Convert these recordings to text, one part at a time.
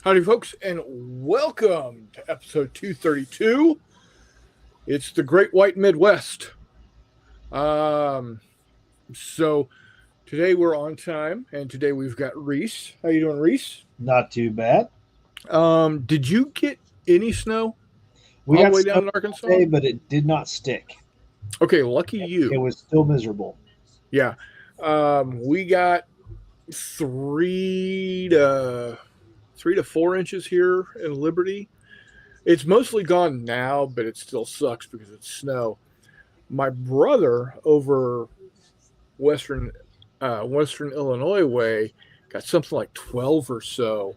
Howdy, folks, and welcome to episode 232. It's the Great White Midwest. So today we're on time, and today we've got Reese. How you doing, Reese? Not too bad. Did you get any snow We all the got way snow down in Arkansas? today, but it did not stick. Okay, lucky It you. was still miserable. Yeah. We got 3 to 4 inches here in Liberty. It's mostly gone now, but it still sucks because it's snow. My brother over Western Illinois way got something like 12 or so,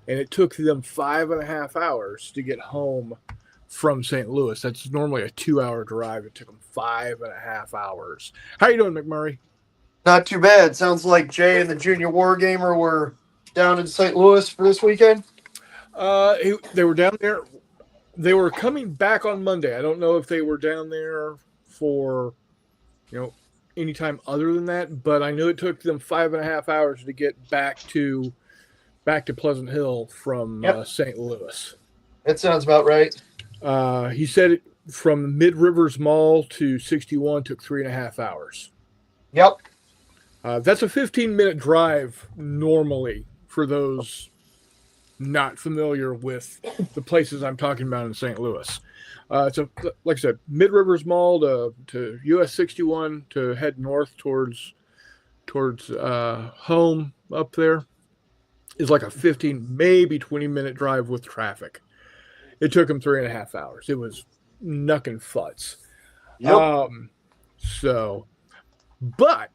and it took them 5.5 hours to get home from St. Louis. That's normally a 2-hour drive. It took them 5.5 hours. How you doing, McMurray? Not too bad. Sounds like Jay and the Junior Wargamer were down in St. Louis for this weekend. They were down there. They were coming back on Monday. I don't know if they were down there for, any time other than that, but I knew it took them 5.5 hours to get back to Pleasant Hill from St. Louis. That sounds about right. He said it from Mid Rivers Mall to 61 took 3.5 hours. Yep. That's a 15-minute drive normally for those not familiar with the places I'm talking about in St. Louis. So, like I said, Mid Rivers Mall to US 61 to head north towards home up there is like a 15, maybe 20-minute drive with traffic. It took them 3.5 hours. It was knuckin' futz. Yep. But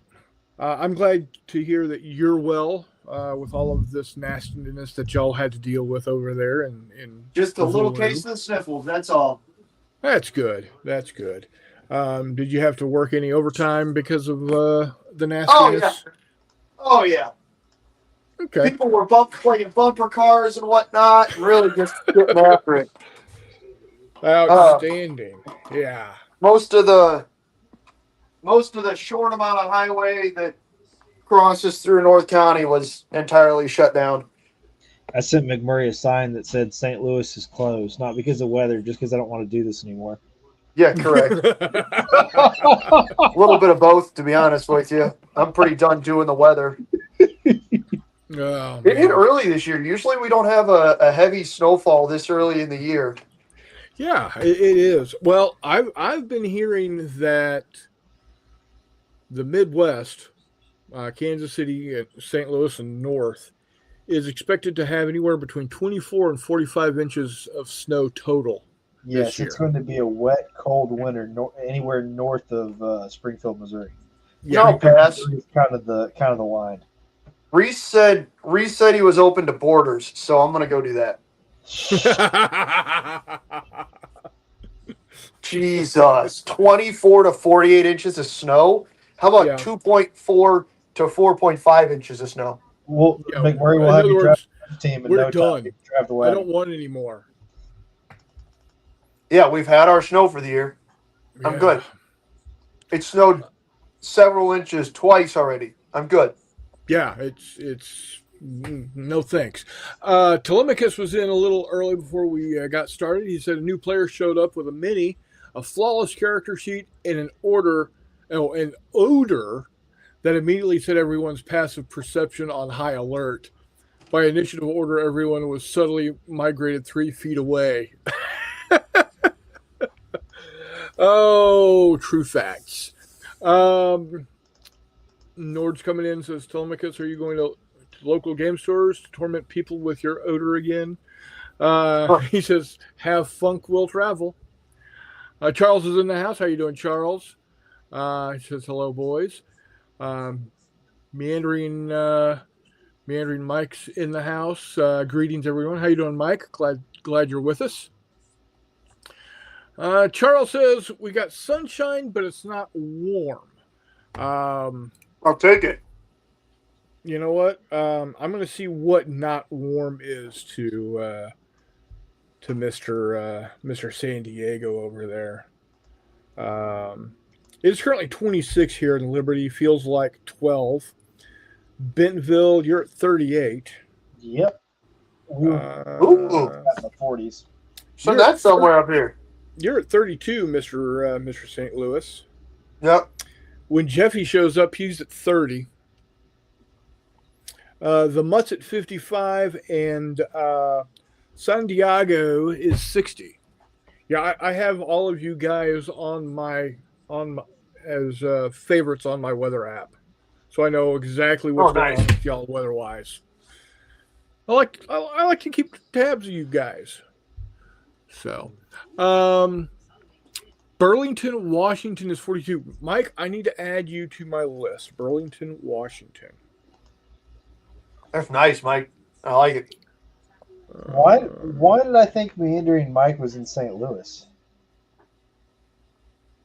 I'm glad to hear that you're well with all of this nastiness that y'all had to deal with over there. In Just a little Missouri. case of the sniffles, that's all. That's good. That's good. Did you have to work any overtime because of the nastiness? Oh, yeah. Okay. People were playing bumper cars and whatnot, and really just getting after it. Outstanding. Yeah. Most of the short amount of highway that crosses through North County was entirely shut down. I sent McMurray a sign that said St. Louis is closed, not because of weather, just because I don't want to do this anymore. Yeah, correct. A little bit of both, to be honest with you. I'm pretty done doing the weather. Oh, It hit man. early this year. Usually we don't have a heavy snowfall this early in the year. Yeah, it is. Well, I've been hearing that the Midwest, Kansas City, St. Louis, and north, is expected to have anywhere between 24 and 45 inches of snow total. Yes, year. it's going to be a wet, cold winter anywhere north of Springfield, Missouri. Yeah. No, pass. It's kind of the line. Reese said he was open to borders, so I'm gonna go do that. Jesus, 24 to 48 inches of snow. How about 2.4 to 4.5 inches of snow? Well, Yeah, McMurray will in have other you words, drive the team in we're no done. time to drive the I wagon. don't want any more. Yeah, we've had our snow for the year. I'm Yeah. good. It snowed several inches twice already. I'm good. Yeah, it's no thanks. Telemachus was in a little early before we got started. He said a new player showed up with a mini, a flawless character sheet, and an odor that immediately set everyone's passive perception on high alert. By initiative order, everyone was subtly migrated 3 feet away. Oh, true facts. Nord's coming in, says, Telemachus, are you going to local game stores to torment people with your odor again? He says, have funk will travel. Charles is in the house. How you doing, Charles? He says, hello, boys. Meandering Mike's in the house. Greetings, everyone. How you doing, Mike? Glad you're with us. Charles says, we got sunshine, but it's not warm. I'll take it. You know what? I'm going to see what not warm is to Mr. San Diego over there. It's currently 26 here in Liberty. Feels like 12. Bentonville, you're at 38. Yep. We were Ooh. in the 40s. So that's somewhere up here. You're at 32, Mr. St. Louis. Yep. When Jeffy shows up, he's at 30. The Mutt's at 55, and San Diego is 60. Yeah, I have all of you guys as favorites on my weather app, so I know exactly what's going on with y'all weather-wise. I like to keep tabs of you guys. So, Burlington, Washington is 42. Mike, I need to add you to my list. Burlington, Washington. That's nice, Mike. I like it. Why did I think Meandering Mike was in St. Louis?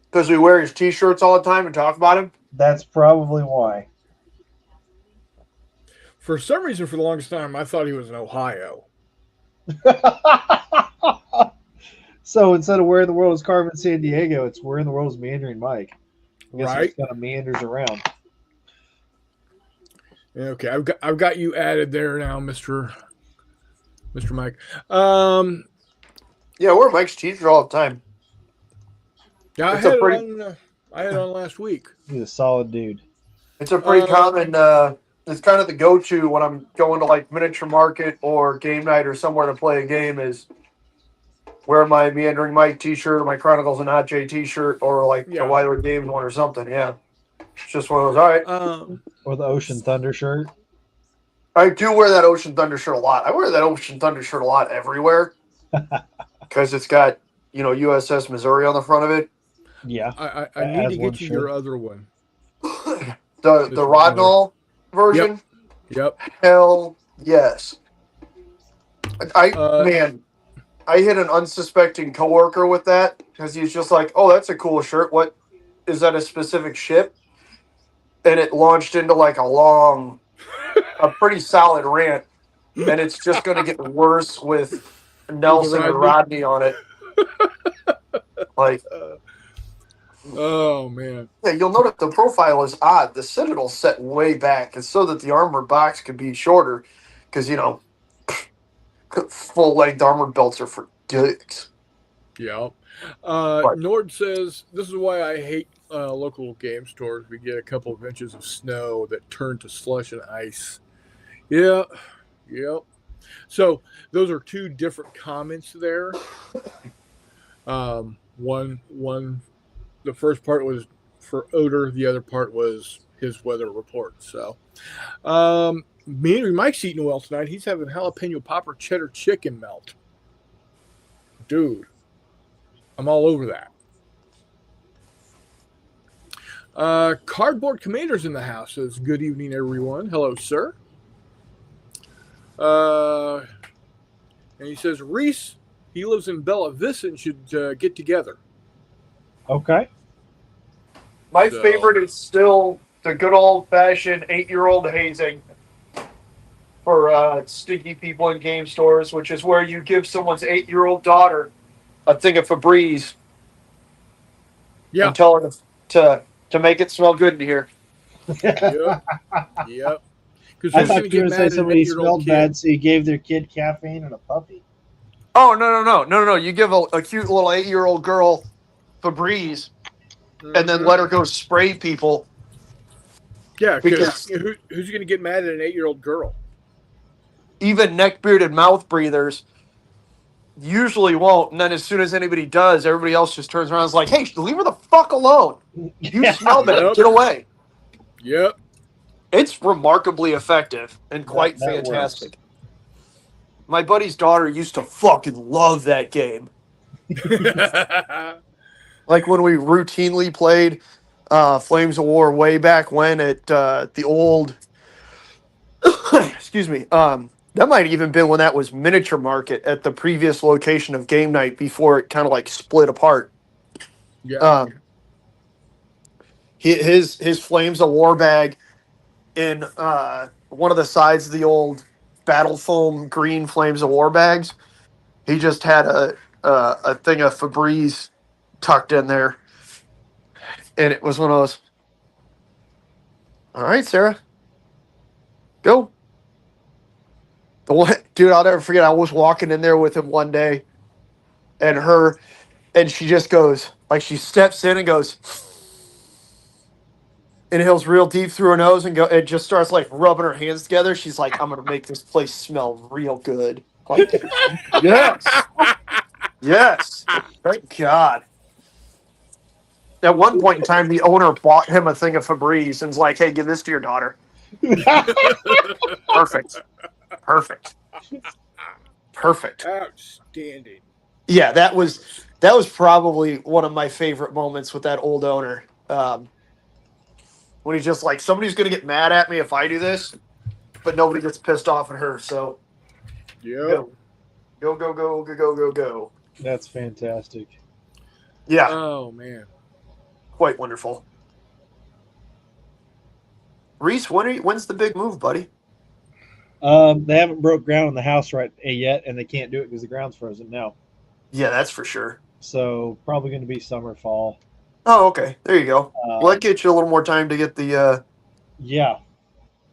Because we wear his T-shirts all the time and talk about him. That's probably why. For some reason, for the longest time, I thought he was in Ohio. So instead of Where in the World is Carmen San Diego, it's Where in the World is Meandering Mike. I guess Right. he kind of meanders around. Okay, I've got you added there now, Mr. Mike. Yeah, we're Mike's T-shirt all the time. Yeah, I It's had a it pretty- on. I had it on last week. He's a solid dude. It's a pretty common. It's kind of the go-to when I'm going to like miniature market or game night or somewhere to play a game. Is wear my Meandering Mike T-shirt or my Chronicles and Hot J T-shirt or like Yeah. the Wilder Games one or something. Yeah, it's just one of those. All right. Or the Ocean Thunder shirt. I do wear that Ocean Thunder shirt a lot. I wear that Ocean Thunder shirt a lot everywhere because it's got USS Missouri on the front of it. Yeah. I need As to one get you should. your other one. The This Rodnall version. Yep. Hell yes. I hit an unsuspecting coworker with that because he's just like, "Oh, that's a cool shirt. What is that? A specific ship?" And it launched into like a pretty solid rant, and it's just going to get worse with Nelson and Rodney on it. Like, oh man. yeah, you'll notice the profile is odd. The Citadel's set way back. It's so that the armor box could be shorter, because full-length armor belts are for dicks. Yeah. Right. Nord says this is why I hate local game stores. We get a couple of inches of snow that turn to slush and ice. Yeah. Yep. So those are two different comments there. One, the first part was for Odor. The other part was his weather report. So, Meandering Mike's eating well tonight. He's having jalapeno popper cheddar chicken melt. Dude, I'm all over that. Cardboard Commander's in the house. Says, good evening, everyone. Hello, sir. And he says, Reese, he lives in Bella Vista and should get together. Okay. My favorite is still the good old-fashioned 8-year-old hazing for stinky people in game stores, which is where you give someone's 8-year-old daughter a thing of Febreze Yeah. and tell her to make it smell good in here. Yep. Yep. I thought you were going to say somebody smelled bad, so you gave their kid caffeine and a puppy. Oh, no. You give a cute little 8-year-old girl Febreze and then let her go spray people. Yeah, because who's going to get mad at an 8-year-old girl? Even neck-bearded mouth breathers usually won't. And then as soon as anybody does, everybody else just turns around and is like, hey, leave her the fuck alone. You smell bad. Yep. Get away. Yep. It's remarkably effective and quite fantastic. Works. My buddy's daughter used to fucking love that game. Like when we routinely played Flames of War way back when at the old excuse me, that might even been when that was miniature market at the previous location of game night before it kind of like split apart. Yeah. His Flames of War bag in one of the sides of the old Battle Foam green Flames of War bags, he just had a thing of Febreze tucked in there, and it was one of those. All right, Sarah, go. dude, I'll never forget. I was walking in there with him one day, and she just goes, like, she steps in and goes, inhales real deep through her nose and it just starts like rubbing her hands together. She's like, I'm gonna make this place smell real good. Like, yes, yes, thank God. At one point in time, the owner bought him a thing of Febreze and was like, "Hey, give this to your daughter." Perfect, perfect, perfect. Outstanding. Yeah, that was probably one of my favorite moments with that old owner. When he's just like, somebody's gonna get mad at me if I do this, but nobody gets pissed off at her. So Yep. go. That's fantastic. Yeah, Oh man. quite wonderful. Reese, when's the big move, buddy? They haven't broke ground on the house right yet, and they can't do it because the ground's frozen now. Yeah, that's for sure. So probably going to be summer, fall. Oh, okay. There you go. Well, that gets you a little more time to get the Yeah.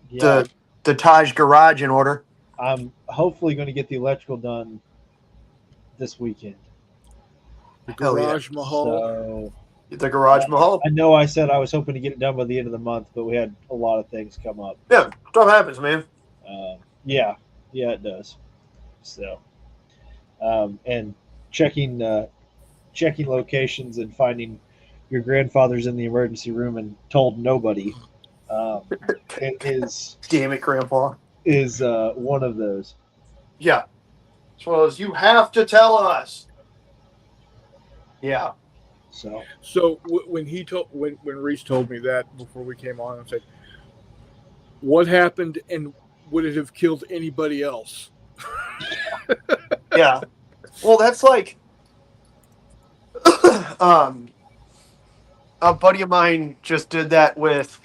the Taj garage in order. I'm hopefully going to get the electrical done this weekend. The Hell yeah. Garage Mahal. So The garage mahal. I know I said I was hoping to get it done by the end of the month, but we had a lot of things come up. Yeah, stuff happens, man. Yeah, it does. So, and checking locations and finding your grandfather's in the emergency room and told nobody is Damn it, Grandpa. one of those. Yeah. As well as you have to tell us. Yeah. So when Reese told me that before we came on, I said, "What happened, and would it have killed anybody else?" Yeah. Well, that's like a buddy of mine just did that with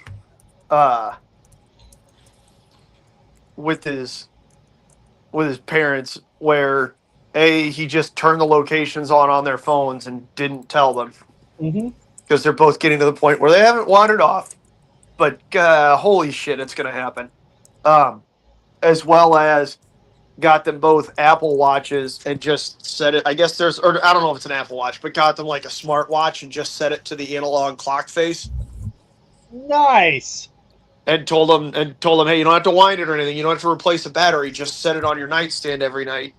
his parents, where he just turned the locations on their phones and didn't tell them because they're both getting to the point where they haven't wandered off, but holy shit, it's gonna happen. As well as got them both Apple Watches and just set it. I guess or I don't know if it's an Apple Watch, but got them like a smart watch and just set it to the analog clock face. nice. And told them, hey, you don't have to wind it or anything. You don't have to replace a battery. Just set it on your nightstand every night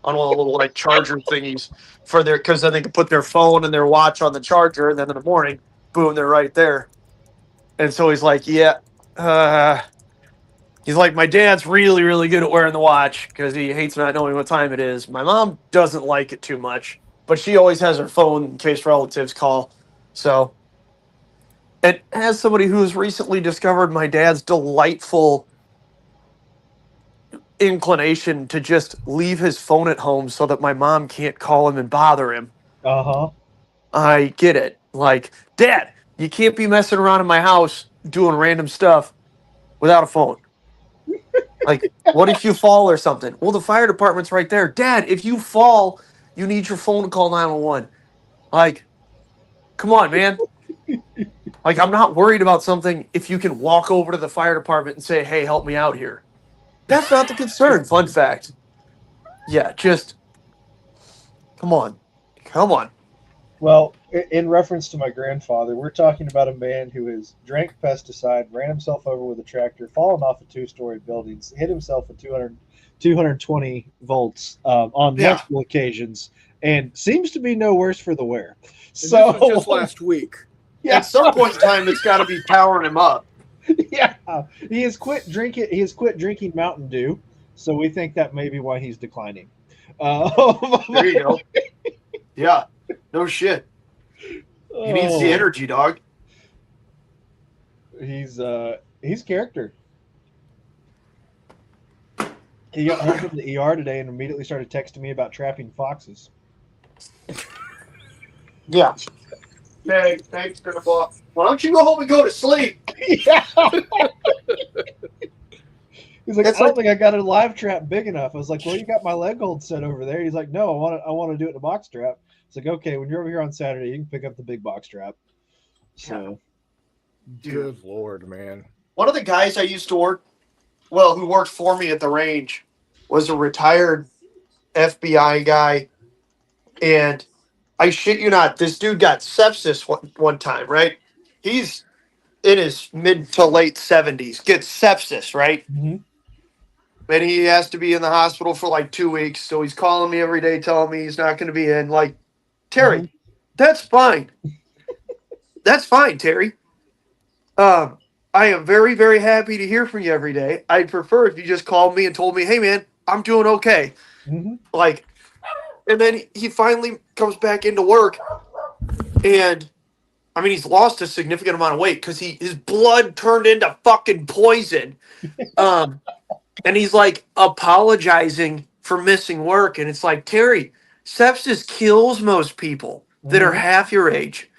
on one of the little like charger thingies because then they can put their phone and their watch on the charger, and then in the morning, boom, they're right there. And so he's like, yeah. He's like, my dad's really, really good at wearing the watch because he hates not knowing what time it is. My mom doesn't like it too much, but she always has her phone in case relatives call. So, and as somebody who has recently discovered my dad's delightful inclination to just leave his phone at home so that my mom can't call him and bother him, I get it. Like, Dad, you can't be messing around in my house doing random stuff without a phone. Like, what if you fall or something? Well, the fire department's right there. Dad, if you fall, you need your phone to call 911. Like, come on, man. Like, I'm not worried about something if you can walk over to the fire department and say, hey, help me out here. That's not the concern. Fun fact. Yeah, just come on. Well, in reference to my grandfather, we're talking about a man who has drank pesticide, ran himself over with a tractor, fallen off of 2-story buildings, hit himself at 220 volts on multiple occasions, and seems to be no worse for the wear. So this was just last week. Yeah. At some point in time, it's got to be powering him up. Yeah, he has quit drinking Mountain Dew, so we think that may be why he's declining. There you go. Yeah, no shit. He needs the energy, dog. He's character. He got home from the ER today and immediately started texting me about trapping foxes. Yeah. Hey, thanks, Grandpa. Why don't you go home and go to sleep? Yeah. He's like, I don't think I got a live trap big enough. I was like, well, you got my leg hold set over there. He's like, no, I want to do it in a box trap. It's like, okay, when you're over here on Saturday, you can pick up the big box trap. So, Good Lord, man. One of the guys I used to work, who worked for me at the range, was a retired FBI guy, and I shit you not, this dude got sepsis one time, right? He's in his mid to late 70s, gets sepsis, right? Mm-hmm. And he has to be in the hospital for like 2 weeks. So he's calling me every day, telling me he's not going to be in. Like, Terry, that's fine. That's fine, Terry. I am very, very happy to hear from you every day. I'd prefer if you just called me and told me, hey, man, I'm doing okay. Mm-hmm. Like, and then he finally comes back into work. And, I mean, he's lost a significant amount of weight because his blood turned into fucking poison. And he's like apologizing for missing work. And it's like, Terry, sepsis kills most people that are half your age.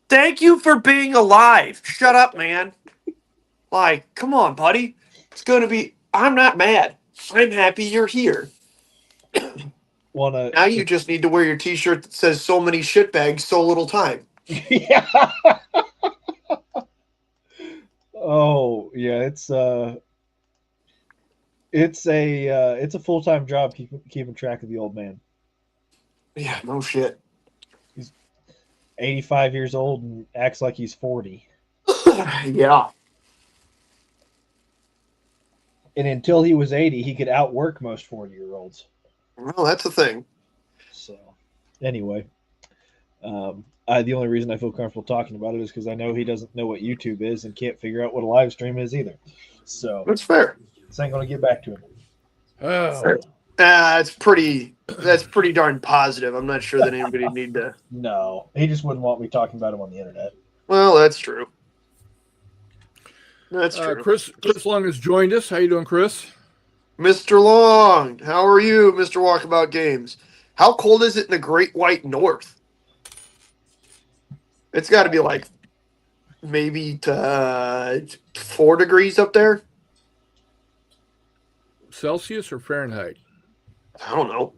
Thank you for being alive. Shut up, man. Like, come on, buddy. It's going to be, I'm not mad. I'm happy you're here. Now you just need to wear your t-shirt that says so many shitbags, so little time. Yeah. Oh, yeah, it's a full-time job keeping track of the old man. Yeah, no shit. 85 years old and acts like he's 40. Yeah. And until he was 80, he could outwork most 40-year-olds. Well, that's the thing. So, anyway, the only reason I feel comfortable talking about it is because I know he doesn't know what YouTube is and can't figure out what a live stream is either. So that's fair. This ain't going to get back to him. Oh, that's pretty darn positive. I'm not sure that anybody need to. No, he just wouldn't want me talking about him on the internet. Well, that's true. That's true. Chris Long has joined us. How you doing, Chris? Mr. Long, how are you, Mr. Walkabout Games? How cold is it in the Great White North? It's got to be like maybe 4 degrees up there. Celsius or Fahrenheit? I don't know.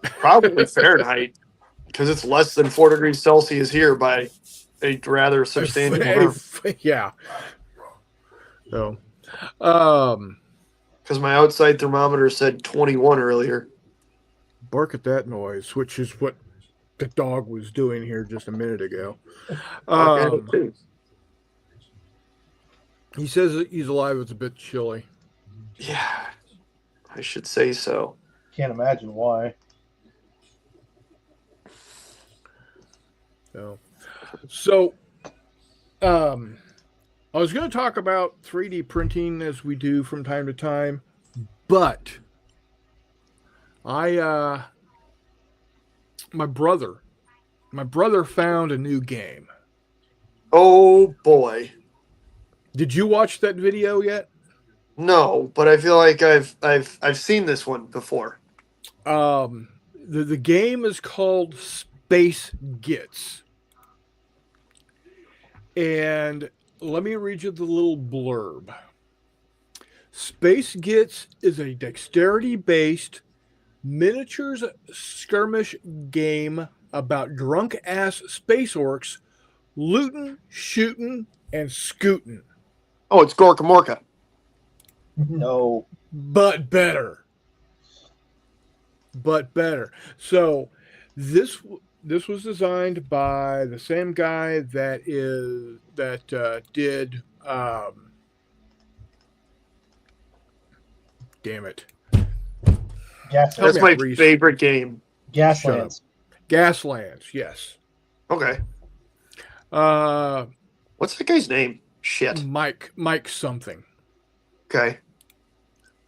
Probably Fahrenheit, because it's less than 4 degrees Celsius here by a rather substantial amount. Yeah. So, because my outside thermometer said 21 earlier. Bark at that noise, which is what the dog was doing here just a minute ago. He says that he's alive. It's a bit chilly. Yeah, I should say so. Can't imagine why. So, I was going to talk about 3D printing as we do from time to time, but my brother found a new game. Oh boy. Did you watch that video yet? No, but I feel like I've seen this one before. The game is called Space Gits. And let me read you the little blurb. Space Gits is a dexterity-based miniatures skirmish game about drunk-ass space orcs looting, shooting, and scooting. Oh, it's Gorka Morka. No. But better. So this was designed by the same guy that did damn it. That's my favorite game. Gaslands. Gaslands, yes. Okay. What's that guy's name? Shit. Mike something. Okay.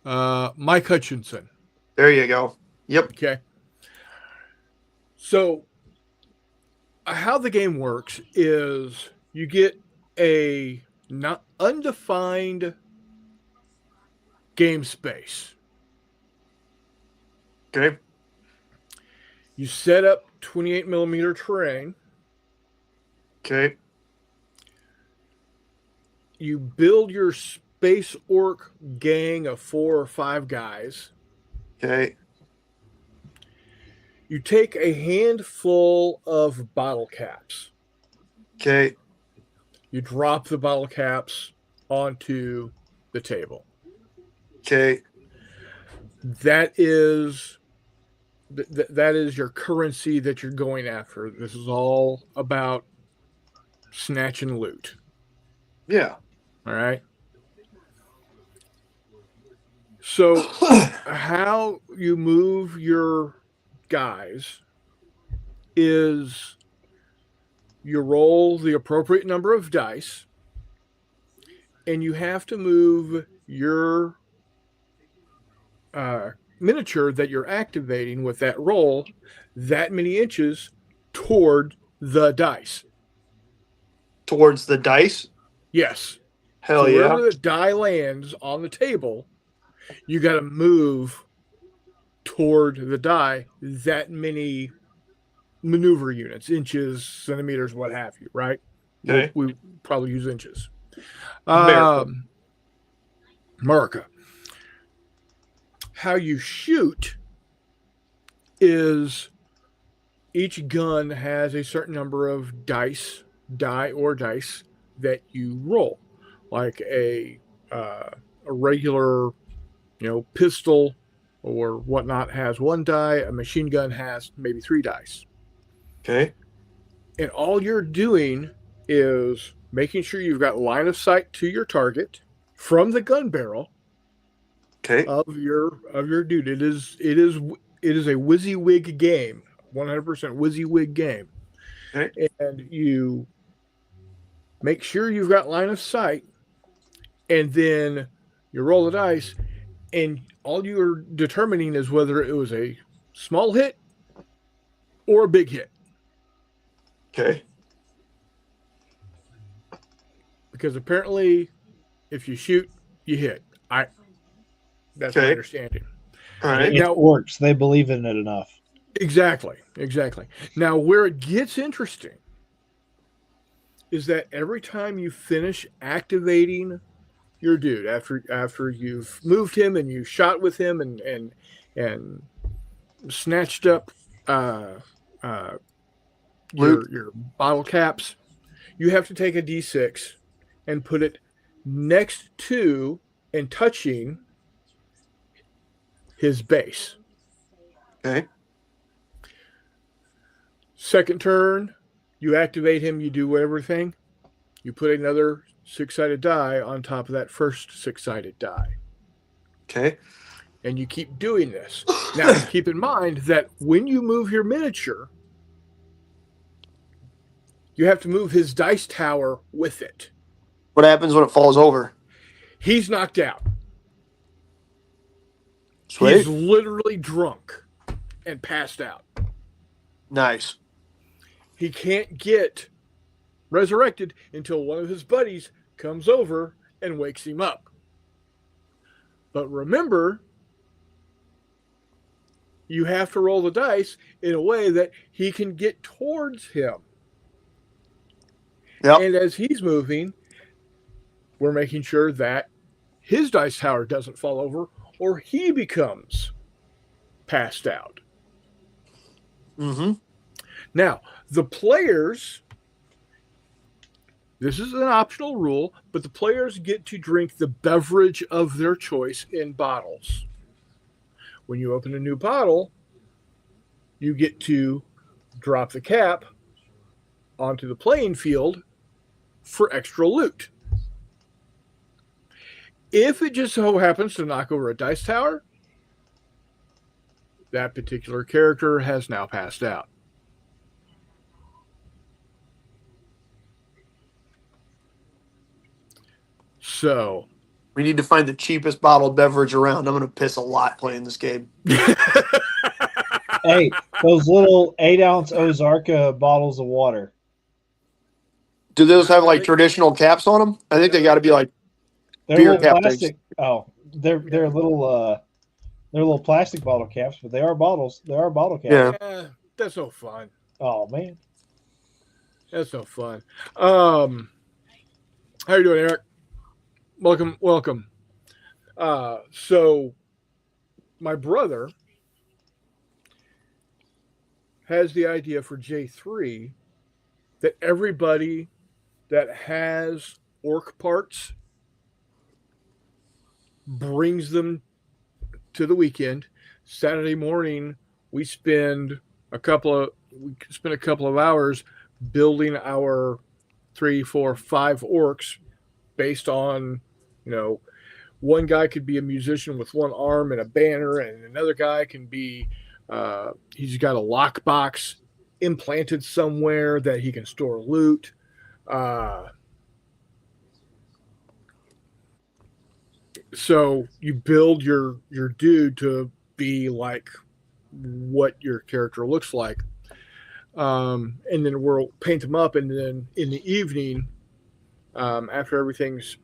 Mike Hutchinson. There you go. Yep. Okay. So how the game works is you get a not undefined game space. Okay. You set up 28 millimeter terrain. Okay. You build your space orc gang of 4 or 5 guys. Okay. You take a handful of bottle caps. Okay. You drop the bottle caps onto the table. Okay. that is that is your currency that you're going after. This is all about snatch and loot. Yeah. All right. So, how you move your guys is you roll the appropriate number of dice, and you have to move your miniature that you're activating with that roll that many inches toward the dice. Towards the dice? Yes. Hell So yeah. wherever the die lands on the table, you got to move toward the die that many maneuver units, inches, centimeters, what have you, right? Okay. We probably use inches. America. America. How you shoot is each gun has a certain number of dice that you roll, like a regular, pistol or whatnot has one die. A machine gun has maybe 3 dice. Okay. And all you're doing is making sure you've got line of sight to your target from the gun barrel. Okay. Of your dude. It is a WYSIWYG game, 100% WYSIWYG game. Okay. And you make sure you've got line of sight, and then you roll the dice, and all you're determining is whether it was a small hit or a big hit. Okay. Because apparently, if you shoot, you hit. That's my understanding. All right. It works. They believe in it enough. Exactly. Now, where it gets interesting is that every time you finish activating your dude, after you've moved him and you shot with him and snatched up your bottle caps, you have to take a D6 and put it next to and touching his base. Okay. Second turn, you activate him, you do everything. You put another 6-sided die on top of that first 6-sided die. Okay. And you keep doing this. Now, keep in mind that when you move your miniature, you have to move his dice tower with it. What happens when it falls over? He's knocked out. Sweet. He's literally drunk and passed out. Nice. He can't get resurrected until one of his buddies comes over and wakes him up. But remember, you have to roll the dice in a way that he can get towards him. Yep. And as he's moving, we're making sure that his dice tower doesn't fall over or he becomes passed out. Mm-hmm. Now, the players, this is an optional rule, but the players get to drink the beverage of their choice in bottles. When you open a new bottle, you get to drop the cap onto the playing field for extra loot. If it just so happens to knock over a dice tower, that particular character has now passed out. So we need to find the cheapest bottled beverage around. I'm going to piss a lot playing this game. Hey, those little 8-ounce Ozarka bottles of water. Do those have like traditional caps on them? I think they got to be like They're beer little cap plastic. things. Oh, they're little plastic bottle caps, but they are bottles. They are bottle caps. Yeah. That's no fun. Oh man, that's no fun. How you doing, Eric? Welcome. So my brother has the idea for J3 that everybody that has orc parts brings them to the weekend. Saturday morning, we spend a couple of hours building our 3, 4, 5 orcs based on, one guy could be a musician with one arm and a banner, and another guy can be he's got a lockbox implanted somewhere that he can store loot. So you build your dude to be like what your character looks like, and then we'll paint them up, and then in the evening, after everything's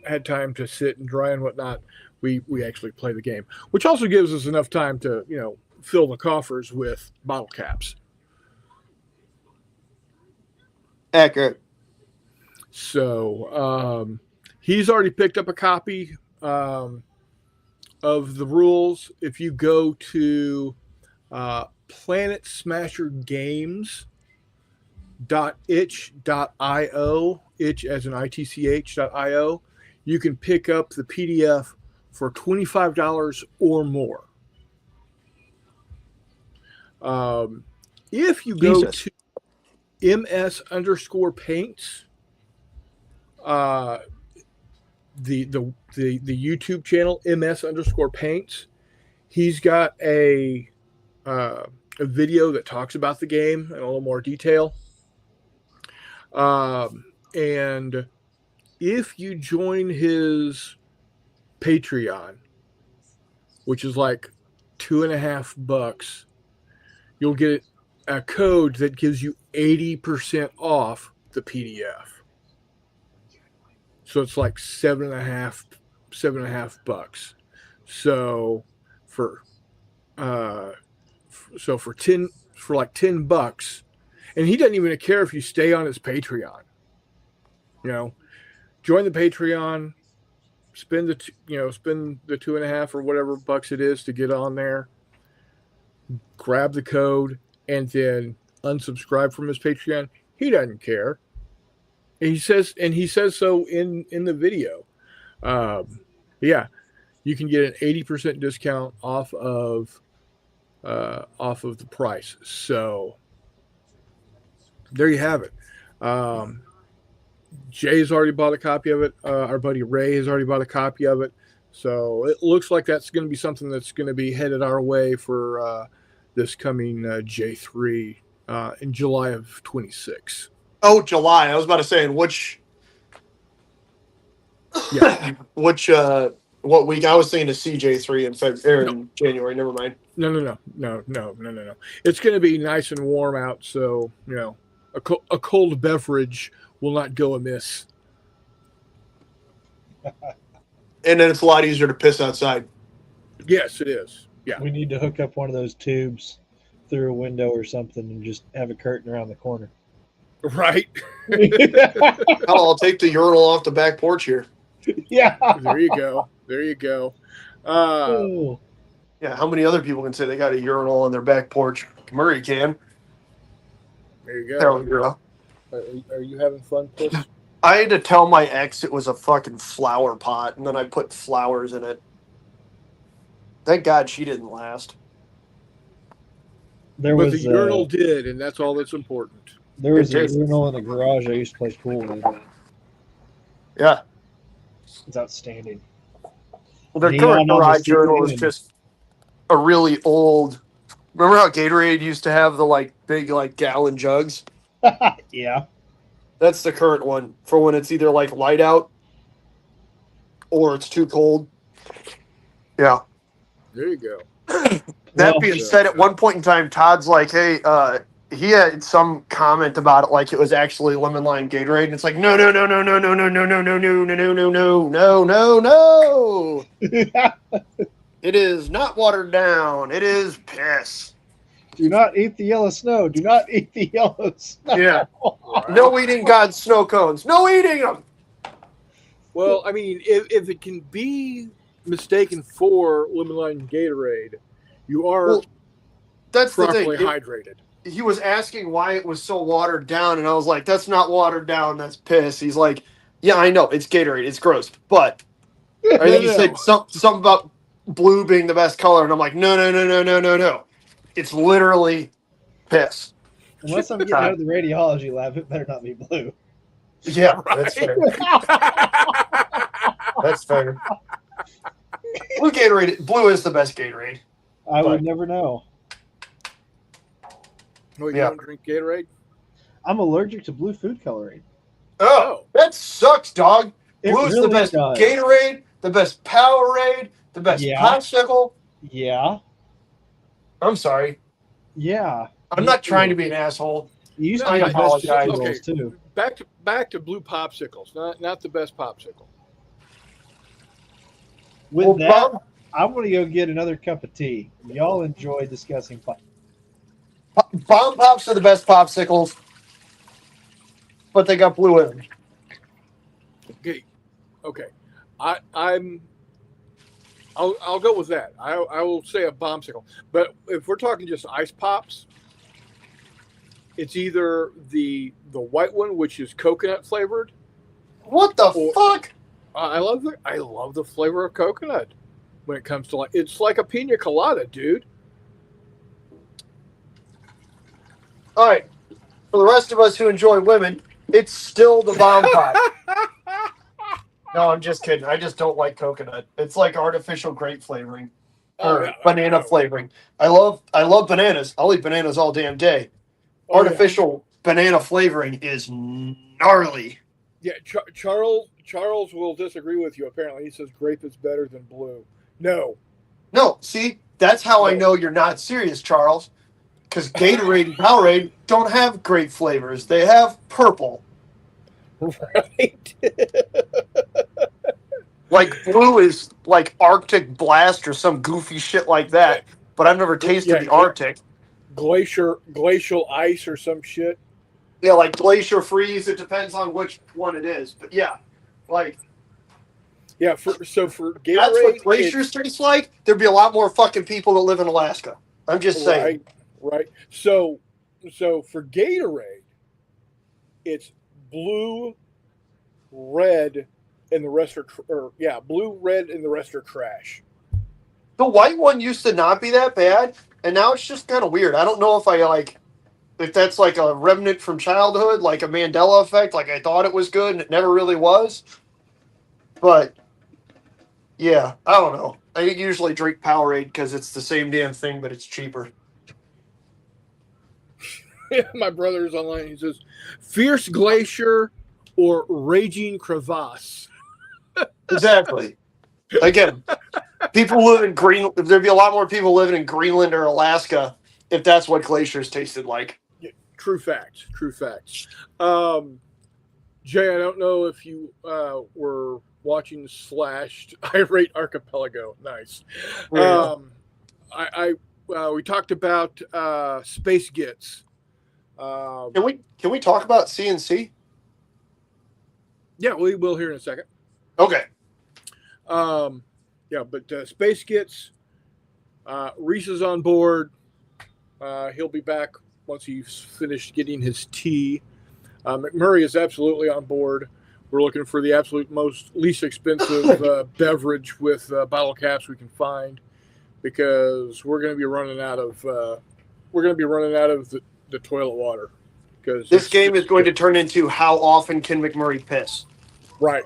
had time to sit and dry and whatnot, we actually play the game, which also gives us enough time to fill the coffers with bottle caps. Accurate. So he's already picked up a copy of the rules. If you go to planetsmashergames.itch.io, itch as in itch.io, you can pick up the PDF for $25 or more. If you go to ms_paints, the YouTube channel ms_paints, he's got a video that talks about the game in a little more detail. And if you join his Patreon, which is like $2.50, you'll get a code that gives you 80% off the PDF. So it's like $7.50. So for like $10, and he doesn't even care if you stay on his Patreon. Join the Patreon, spend the $2.50 or whatever bucks it is to get on there, grab the code, and then unsubscribe from his Patreon. He doesn't care. And he says so in the video. Yeah, you can get an 80% discount off of the price. So there you have it. Jay's already bought a copy of it. Our buddy Ray has already bought a copy of it. So it looks like that's going to be something that's going to be headed our way for this coming J3 in July of 26. Oh, July. I was about to say, in which... Yeah. What week? I was thinking of CJ3 in February, in January. Never mind. No. It's going to be nice and warm out, so, a cold beverage will not go amiss. And then it's a lot easier to piss outside. Yes, it is. Yeah. We need to hook up one of those tubes through a window or something and just have a curtain around the corner. Right. I'll take the urinal off the back porch here. Yeah. There you go. Yeah, how many other people can say they got a urinal on their back porch? Murray can. There you go. There we go. Are you having fun, Chris? I had to tell my ex it was a fucking flower pot, and then I put flowers in it. Thank God she didn't last. But the urinal did, and that's all that's important. There was a urinal in the garage I used to play pool with. Yeah. It's outstanding. Well, their current garage urinal is just a really old... Remember how Gatorade used to have the big gallon jugs? Yeah. That's the current one for when it's either light out or it's too cold. Yeah. There you go. That being said, at one point in time, Todd's like, hey, he had some comment about it like it was actually lemon lime Gatorade, and it's like, no. It is not watered down. It is piss. Do not eat the yellow snow. Do not eat the yellow snow. Yeah. No eating God's snow cones. No eating them. Well, I mean, if it can be mistaken for lemon lime Gatorade, you are that's properly the thing. hydrated. He was asking why it was so watered down, and I was like, that's not watered down. That's piss. He's like, yeah, I know. It's Gatorade. It's gross. But I think he said something about blue being the best color, and I'm like, no. It's literally piss. Unless I'm getting out of the radiology lab, it better not be blue. Yeah, that's fair. That's fair. Blue is the best Gatorade. I would never know. Oh, you don't drink Gatorade? I'm allergic to blue food coloring. Oh, that sucks, dog. Blue's really the best does. Gatorade, the best Powerade, the best popsicle. Yeah. I'm sorry. Yeah. I'm not trying to be an asshole. You used to be apologize. Okay. Too. Back to blue popsicles. Not the best popsicle. With that, I'm going to go get another cup of tea. Y'all enjoy discussing pop. Bomb Pops are the best popsicles, but they got blue in them. Okay. I'll go with that. I will say a bombsicle. But if we're talking just ice pops, it's either the white one, which is coconut flavored. What the fuck? I love the flavor of coconut when it comes to it's like a pina colada, dude. All right. For the rest of us who enjoy women, it's still the bomb pop. No, I'm just kidding. I just don't like coconut. It's like artificial grape flavoring or banana flavoring. I love bananas. I'll eat bananas all damn day. Artificial banana flavoring is gnarly. Yeah, Charles will disagree with you. Apparently, he says grape is better than blue. No. See, that's how I know you're not serious, Charles. Because Gatorade and Powerade don't have grape flavors. They have purple. Right. Like blue is like Arctic Blast or some goofy shit like that. But I've never tasted the Arctic. Glacial ice or some shit. Yeah, like Glacier Freeze. It depends on which one it is. But yeah, like. Yeah, for Gatorade. That's what glaciers taste like. There'd be a lot more fucking people that live in Alaska. I'm just saying. Right. So for Gatorade, it's blue, red, and the rest are blue, red, and the rest are trash. The white one used to not be that bad, and now it's just kind of weird. I don't know if that's like a remnant from childhood, like a Mandela effect. Like I thought it was good, and it never really was. But yeah, I don't know. I usually drink Powerade because it's the same damn thing, but it's cheaper. My brother's online. He says, "Fierce Glacier or Raging Crevasse." Exactly. Again, people live in there'd be a lot more people living in Greenland or Alaska if that's what glaciers tasted like. Yeah, true facts. Jay, I don't know if you were watching Slashed Irate Archipelago. Nice. Yeah. We talked about Space Gits. Can we talk about CNC? Yeah, we will here in a second. Okay. But Space Gits, Reese is on board. He'll be back once he's finished getting his tea. McMurray is absolutely on board. We're looking for the least expensive beverage with bottle caps we can find, because we're going to be running out of the toilet water. Because this game is going to turn into how often can McMurray piss? Right.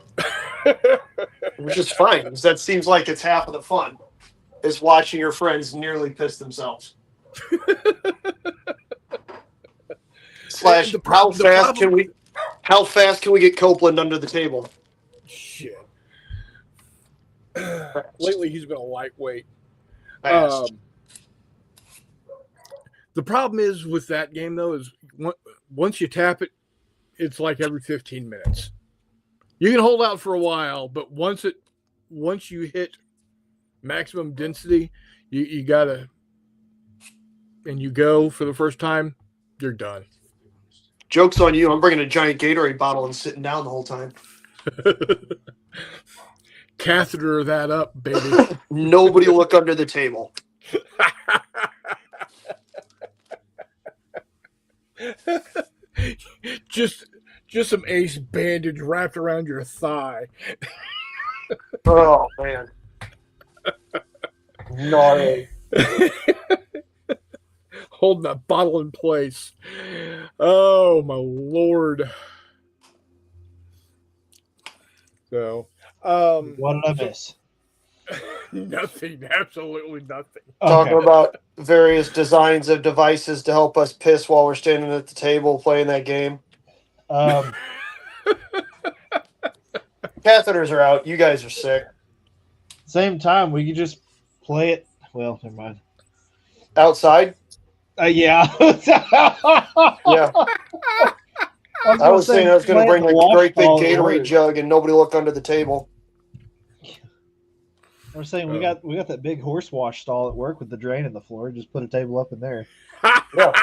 Which is fine, because that seems like it's half of the fun, is watching your friends nearly piss themselves. How fast can we get Copeland under the table? Shit. Lately, he's been a lightweight. Fast. The problem is with that game, though, is once you tap it, it's like every 15 minutes. You can hold out for a while, but once you hit maximum density, you gotta, and you go for the first time, you're done. Joke's on you. I'm bringing a giant Gatorade bottle and sitting down the whole time. Catheter that up, baby. Nobody look under the table. just some ace bandage wrapped around your thigh. Oh man. Gnarly. Holding that bottle in place. Oh my lord. So, What did I miss? nothing. Absolutely nothing. Talking Okay. about various designs of devices to help us piss while we're standing at the table playing that game. Catheters are out. You guys are sick. Same time, we could just play it. Well, never mind. Outside? Yeah. Yeah. I was saying I was going to bring a great big Gatorade jug and nobody look under the table. I was saying we got that big horse wash stall at work with the drain in the floor. Just put a table up in there. Yeah.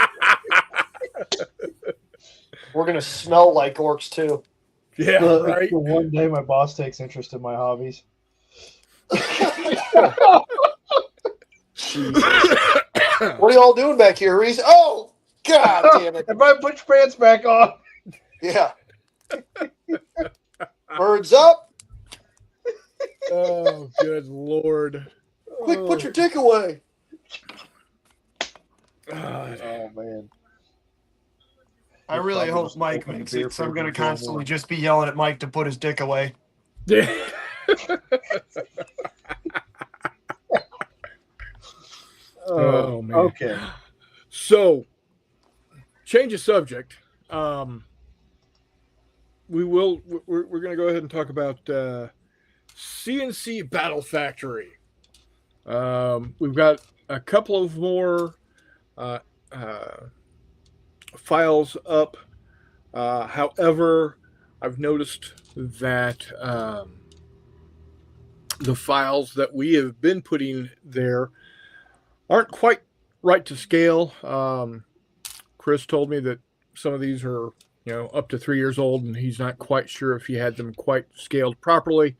We're going to smell like orcs too. Yeah, right. The one day my boss takes interest in my hobbies. What are y'all doing back here, Reese? Oh, God damn it. Everybody put your pants back on. Yeah. Birds up. Oh, good lord. Quick, put your dick away. God. Oh, man. I really hope Mike makes it, so I'm going to constantly just be yelling at Mike to put his dick away. Yeah. Oh, man. Okay. So, change of subject. We're going to go ahead and talk about CNC Battle Factory. We've got a couple of more files up. However, I've noticed that the files that we have been putting there aren't quite right to scale. Chris told me that some of these are, up to 3 years old, and he's not quite sure if he had them quite scaled properly.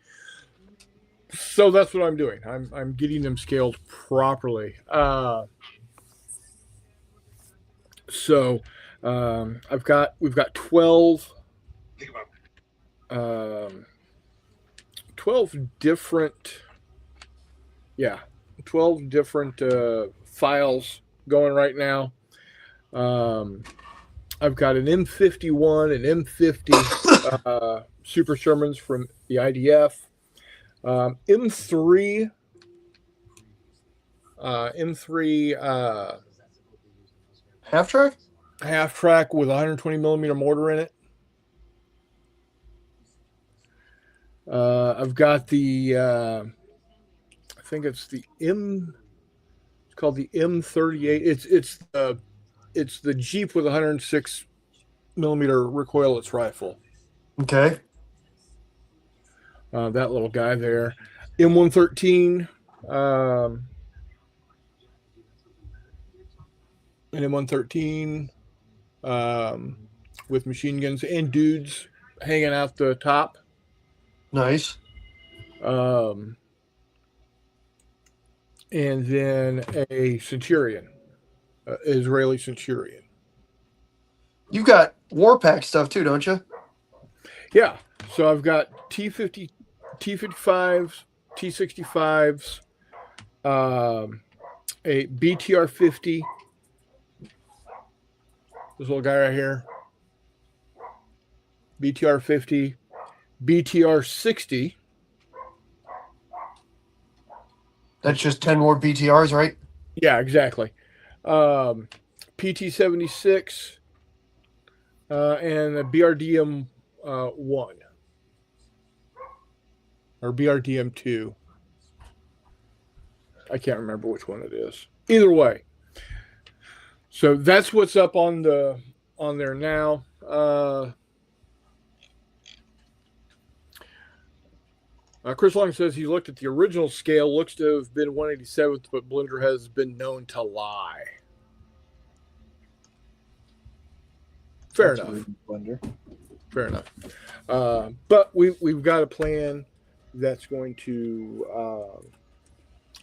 So that's what I'm doing. I'm getting them scaled properly. We've got 12 different 12 different files going right now. I've got an M51 and M50 Super Shermans from the IDF. M3 Half track with 120 millimeter mortar in it. I've got the I think it's called the M38. It's the Jeep with 106 millimeter recoilless rifle. Okay. That little guy there. M113. An M113 with machine guns and dudes hanging out the top. Nice. And then a Centurion, Israeli Centurion. You've got Warpack stuff too, don't you? Yeah. So I've got T50, T55s, T65s, a BTR-50. This little guy right here. BTR-50, BTR-60. That's just 10 more BTRs, right? Yeah, exactly. PT-76 and a BRDM 1 or BRDM 2. I can't remember which one it is. Either way. So that's what's up on there now. Chris Long says he looked at the original scale, looks to have been 187th, but Blender has been known to lie. Fair enough. Fair enough. But we've got a plan that's going to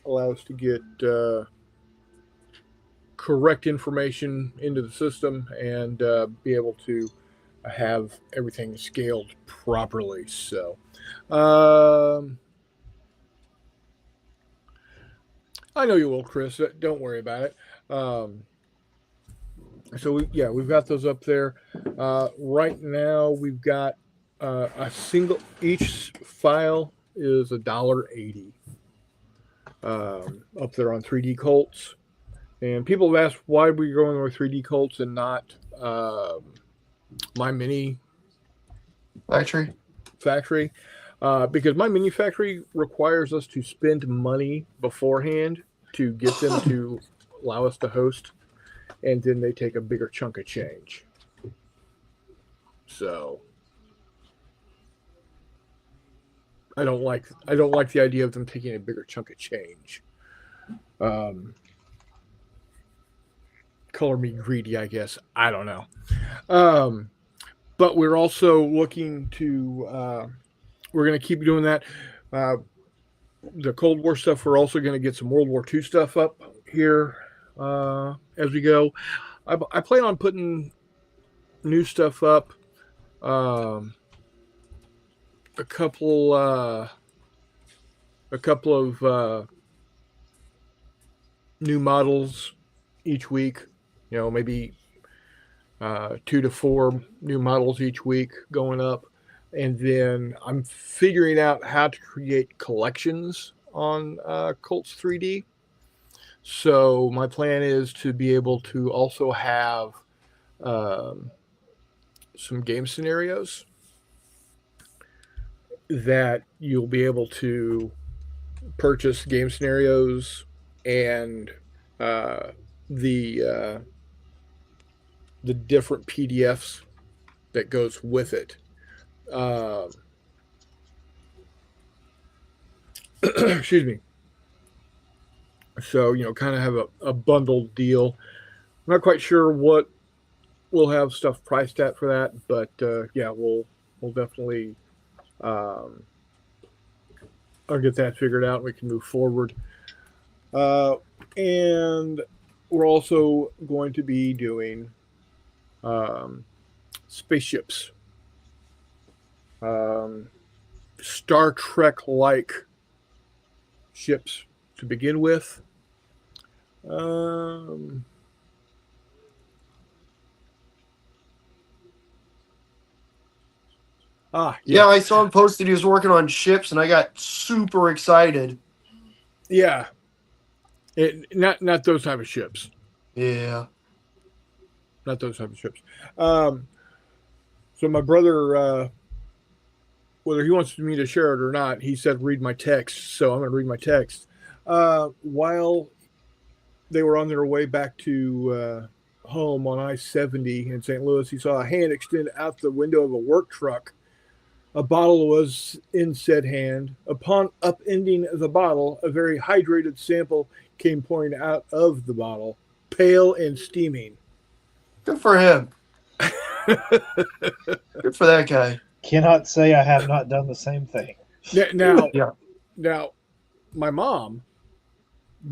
allow us to get correct information into the system and be able to have everything scaled properly. So I know you will, Chris. Don't worry about it. So we've got those up there. Right now, we've got a single. Each file is $1.80 up there on 3D Colts. And people have asked why we're going with 3D Colts and not My Mini Factory. Because My Mini Factory requires us to spend money beforehand to get them to allow us to host, and then they take a bigger chunk of change. So I don't like the idea of them taking a bigger chunk of change. Color me greedy, I guess. I don't know. But we're also looking to we're going to keep doing that. The Cold War stuff, we're also going to get some World War II stuff up here as we go. I plan on putting new stuff up. A couple of new models each week. You know, maybe 2 to 4 new models each week going up. And then I'm figuring out how to create collections on Colts 3D. So my plan is to be able to also have some game scenarios that you'll be able to purchase game scenarios and the different PDFs that goes with it. Excuse me. So, you know, kind of have a bundled deal. I'm not quite sure what we'll have stuff priced at for that, but yeah, we'll definitely I'll get that figured out. We can move forward. And we're also going to be doing spaceships. Star Trek-like ships to begin with. Yeah, I saw him posted he was working on ships, and I got super excited. Yeah. Not those type of ships. Yeah. Not those type of ships. So my brother, whether he wants me to share it or not, he said, read my text. So I'm going to read my text. While they were on their way back to home on I-70 in St. Louis, he saw a hand extend out the window of a work truck. A bottle was in said hand. Upon upending the bottle, a very hydrated sample came pouring out of the bottle, pale and steaming. Good for him. Good for that guy. Cannot say I have not done the same thing. Now, Yeah. Now, my mom,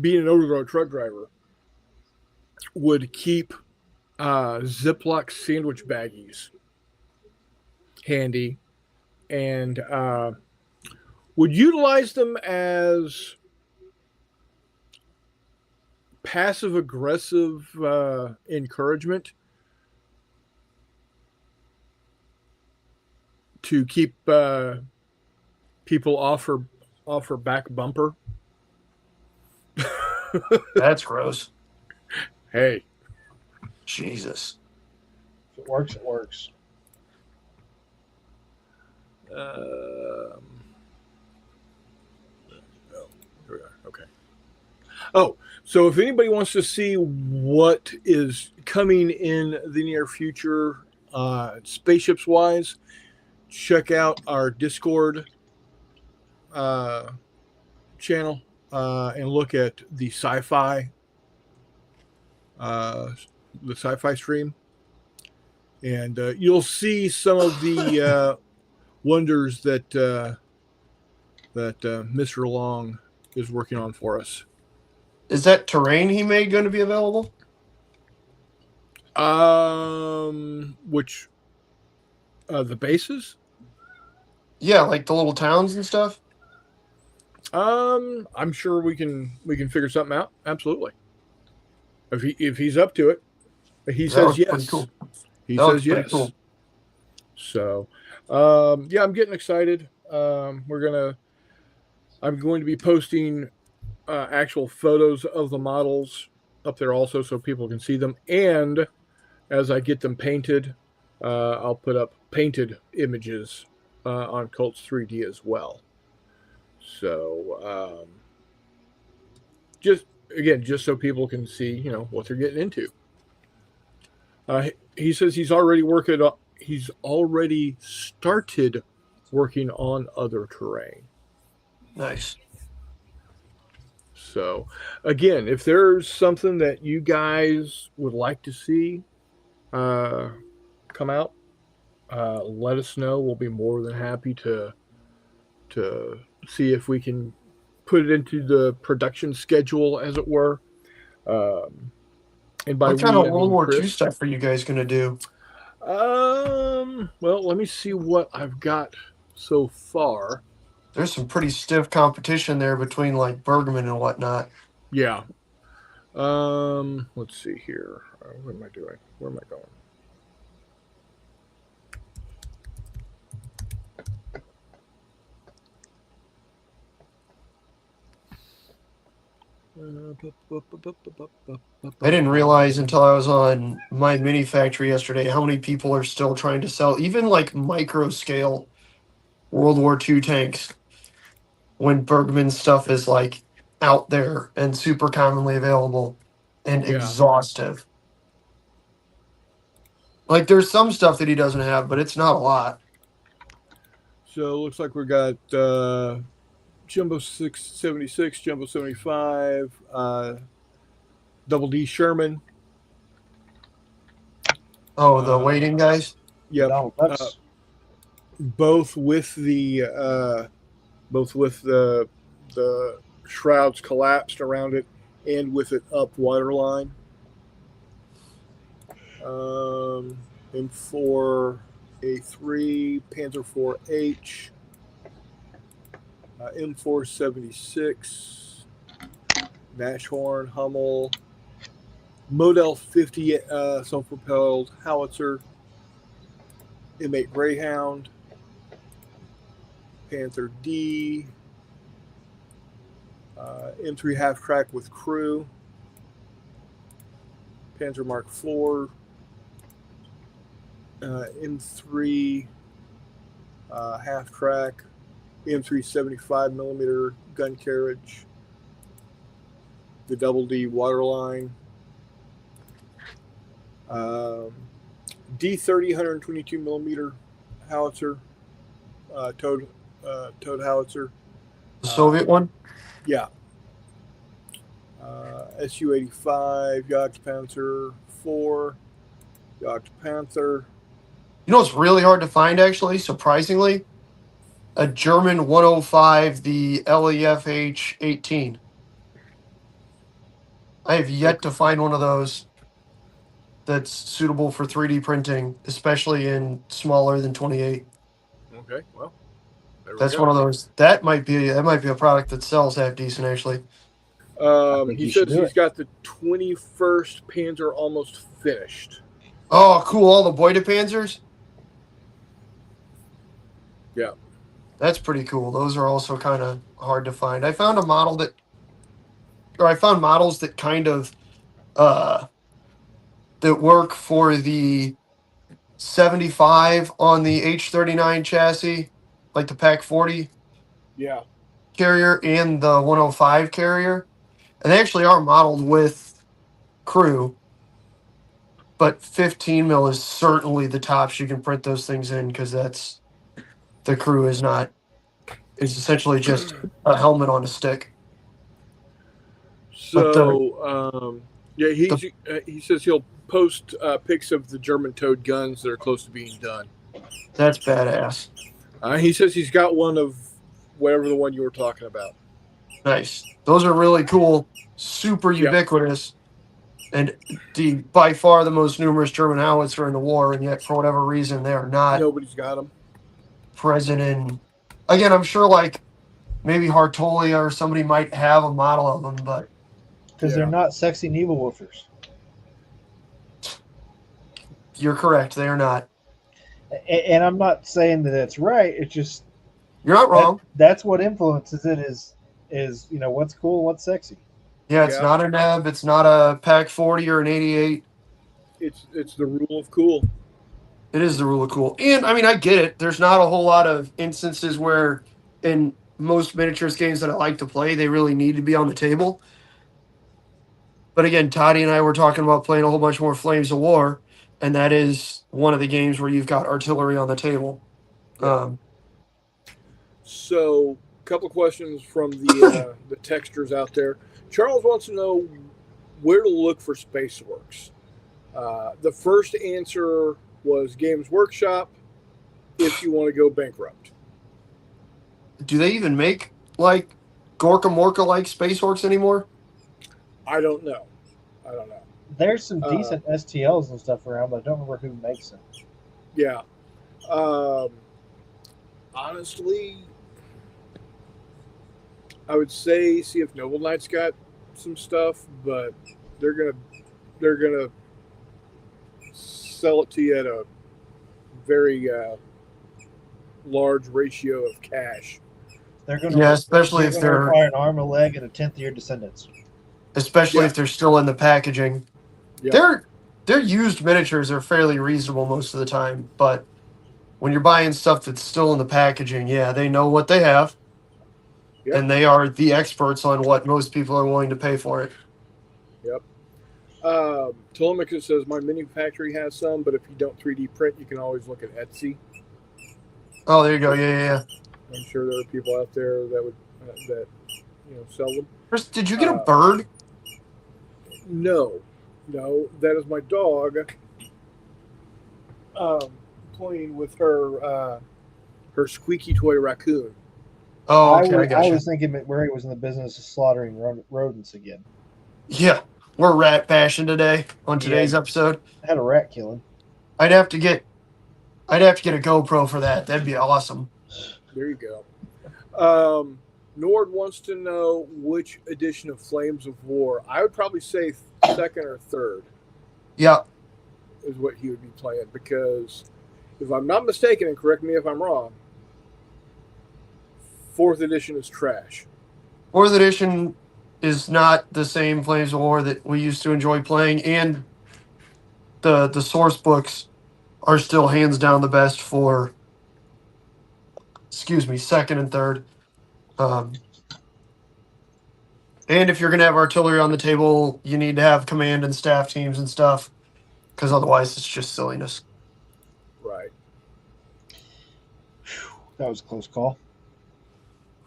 being an over-the-road truck driver, would keep Ziploc sandwich baggies handy and would utilize them as passive-aggressive encouragement to keep people off her back bumper. That's gross. Hey. Jesus. If it works, it works. Okay. Oh, so if anybody wants to see what is coming in the near future, spaceships wise, check out our Discord channel and look at the sci-fi stream, and you'll see some of the wonders that Mr. Long is working on for us. Is that terrain he made going to be available? Which the bases? Yeah, like the little towns and stuff. I'm sure we can figure something out. Absolutely. If he's up to it, he That says was pretty yes. cool. He That was says pretty yes. cool. So, yeah, I'm getting excited. I'm going to be posting actual photos of the models up there also, so people can see them. And as I get them painted, I'll put up painted images on Colts 3D as well. So, just so people can see, what they're getting into. He says he's already started working on other terrain. Nice. So, again, if there's something that you guys would like to see come out, let us know. We'll be more than happy to see if we can put it into the production schedule, as it were. And by What kind of I World mean War II Chris. stuff are you guys going to do? Well, let me see what I've got so far. There's some pretty stiff competition there between like Bergman and whatnot. Yeah. Let's see here. What am I doing? Where am I going? I didn't realize until I was on my mini factory yesterday how many people are still trying to sell even like micro scale World War II tanks when Bergman stuff is like out there and super commonly available and Yeah. exhaustive. Like there's some stuff that he doesn't have, but it's not a lot. So it looks like we got Jumbo 676, Jumbo 75, Double D Sherman. Oh, the waiting guys? Yep. Donald Ducks. Both with the shrouds collapsed around it and with it up waterline. M4 A3, Panzer 4H, M476, Nashorn, Hummel, Model 50 self-propelled howitzer, M8 Greyhound, Panther D, M3 half-track with crew, Panzer Mark IV, M3 half-track, M3 75 millimeter gun carriage, the Double D waterline, D30 122 millimeter howitzer, towed howitzer. The Soviet one? Yeah. Su-85, Jagdpanzer 4, Jagdpanther. You know what's really hard to find, actually, surprisingly? A German 105, the LEFH 18. I have yet to find one of those that's suitable for 3D printing, especially in smaller than 28. Okay, well, there we That's go. one of those. That might be a product that sells half decent, actually. think He you should says do he's it. got the 21st Panzer almost finished. Oh, cool! All the Beute Panzers. Yeah. That's pretty cool. Those are also kind of hard to find. I found models that kind of that work for the 75 on the H39 chassis, like the Pack 40 Yeah. carrier and the 105 carrier. And they actually are modeled with crew, but 15 mil is certainly the tops you can print those things in, because that's the crew is essentially just a helmet on a stick. So, yeah, he says he'll post pics of the German towed guns that are close to being done. That's badass. He says he's got one of whatever the one you were talking about. Nice. Those are really cool, super Yep. ubiquitous, and by far the most numerous German howitzer in the war, and yet for whatever reason they are not Nobody's got them. present in. Again, I'm sure like maybe Hartolia or somebody might have a model of them, but Because they're not sexy needle woofers. you're correct. They are not. And I'm not saying that it's right. It's just You're not wrong. that's what influences it is what's cool and what's sexy. Yeah, it's not a neb. It's not a pack 40 or an 88. It's the rule of cool. It is the rule of cool. And I mean, I get it. There's not a whole lot of instances where in most miniatures games that I like to play, they really need to be on the table. But again, Toddy and I were talking about playing a whole bunch more Flames of War, and that is one of the games where you've got artillery on the table. So, a couple of questions from the the texters out there. Charles wants to know where to look for Spaceworks. The first answer was Games Workshop if you want to go bankrupt. Do they even make like Gorka Morka like Spaceworks anymore? I don't know. There's some decent STLs and stuff around, but I don't remember who makes them. Yeah. Honestly, I would say see if Noble Knight's got some stuff, but they're gonna sell it to you at a very large ratio of cash. They're going to especially if they're require an arm, a leg, and a 10th year descendants. Especially if they're still in the packaging. Yeah. Their used miniatures are fairly reasonable most of the time, but when you're buying stuff that's still in the packaging, they know what they have, and they are the experts on what most people are willing to pay for it. Yep. Telemachus says my mini factory has some, but if you don't 3D print, you can always look at Etsy. Oh, there you go. Yeah. I'm sure there are people out there that would sell them. Chris, did you get a bird? No, that is my dog playing with her squeaky toy raccoon. Oh, okay, I got you. I was thinking that Murray was in the business of slaughtering rodents again. Yeah, we're rat bashing today on today's episode. I had a rat killing. I'd have to get a GoPro for that. That'd be awesome. There you go. Nord wants to know which edition of Flames of War. I would probably say second or third. Yeah. Is what he would be playing, because if I'm not mistaken, and correct me if I'm wrong, 4th edition is trash. 4th edition is not the same Flames of War that we used to enjoy playing, and the source books are still hands down the best for second and third. And if you're going to have artillery on the table, you need to have command and staff teams and stuff, because otherwise it's just silliness. Right. That was a close call.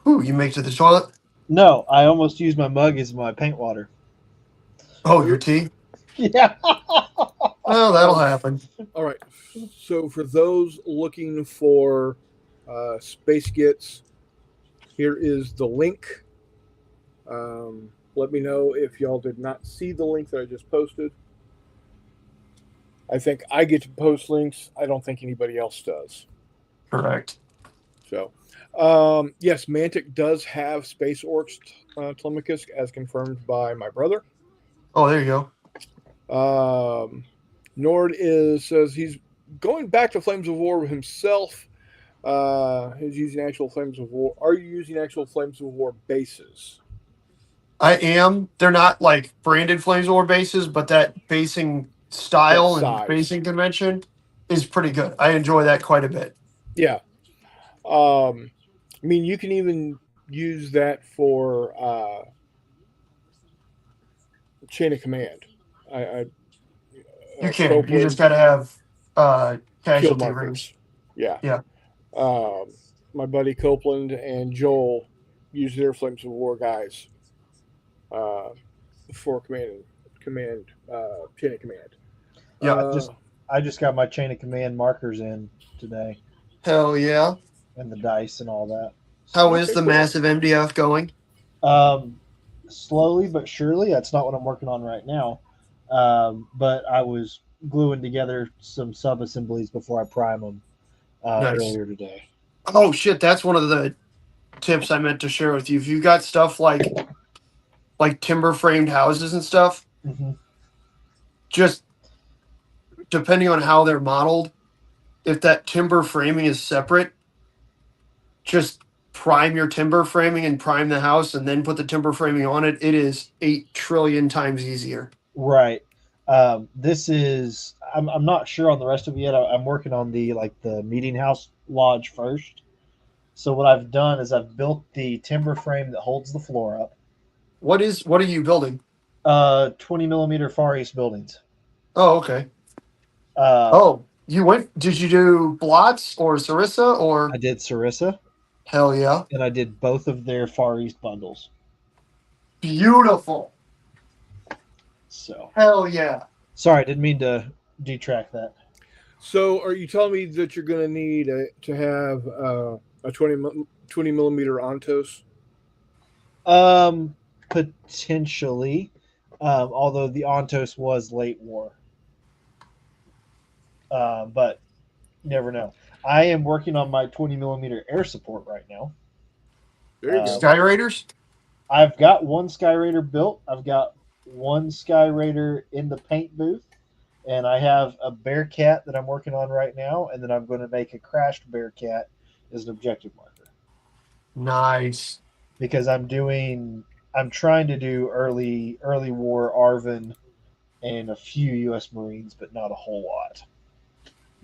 Ooh, you make it to the toilet? No, I almost used my mug as my paint water. Oh, your tea? Yeah. Well, that'll happen. All right. So for those looking for Space Gits, here is the link. Let me know if y'all did not see the link that I just posted. I think I get to post links. I don't think anybody else does. Correct. So, yes, Mantic does have Space Orcs Telemachus, as confirmed by my brother. Oh, there you go. Nord says he's going back to Flames of War himself. He's using actual Flames of War. Are you using actual Flames of War bases? I am. They're not like branded Flames of War bases, but that basing style and basing convention is pretty good. I enjoy that quite a bit. Yeah. I mean, you can even use that for chain of command. You can. You just got to have casualty rings. Yeah. My buddy Copeland and Joel use their Flames of War guys for chain of command. Yeah, I just got my chain of command markers in today. Hell yeah. And the dice and all that. How is the massive MDF going? Slowly but surely. That's not what I'm working on right now. But I was gluing together some sub-assemblies before I prime them earlier today. Oh, shit. That's one of the tips I meant to share with you. If you got stuff like timber framed houses and stuff, Mm-hmm. just depending on how they're modeled, if that timber framing is separate, just prime your timber framing and prime the house and then put the timber framing on it. It is 8 trillion times easier. Right. This is. I'm not sure on the rest of it yet. I'm working on the meeting house lodge first. So what I've done is I've built the timber frame that holds the floor up. What are you building? 20 millimeter Far East buildings. Oh, okay. Did you do Blots or Sarissa or? I did Sarissa, Hell yeah. and I did both of their Far East bundles. Beautiful. So. Hell yeah. Sorry, I didn't mean to detract that. So, are you telling me that you're going to need to have a 20 millimeter Ontos? Potentially, although the Ontos was late war. But you never know. I am working on my 20 millimeter air support right now. There you go. Sky Raiders? I've got one Sky Raider built. I've got one Sky Raider in the paint booth. And I have a Bearcat that I'm working on right now. And then I'm going to make a crashed Bearcat as an objective marker. Nice. Because I'm trying to do early war Arvin and a few U.S. Marines, but not a whole lot.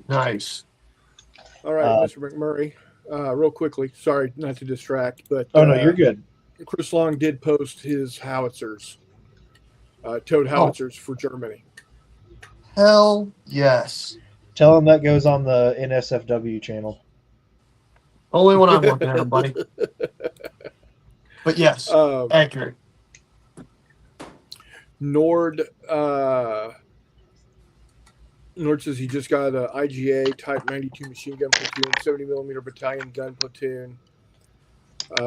Nice. All right, Mr. McMurray. Real quickly, sorry not to distract, but Oh no, you're good. Chris Long did post his howitzers, towed howitzers for Germany. Hell yes. Tell him that goes on the NSFW channel. Only when I'm looking at him, buddy. But yes, accurate. Nord says he just got an IGA Type 92 machine gun platoon, 70 millimeter battalion gun platoon,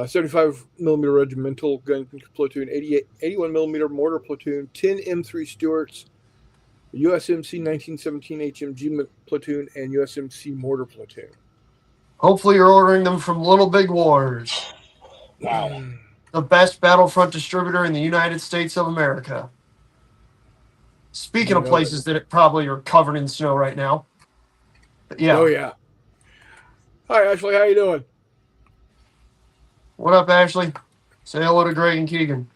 75 millimeter regimental gun platoon, 81 millimeter mortar platoon, 10 M3 Stuarts, USMC 1917 HMG platoon, and USMC mortar platoon. Hopefully you're ordering them from Little Big Wars. Wow. The best Battlefront distributor in the United States of America. Speaking of places that probably are covered in snow right now. But yeah. Oh, yeah. Hi, Ashley. How you doing? What up, Ashley? Say hello to Greg and Keegan.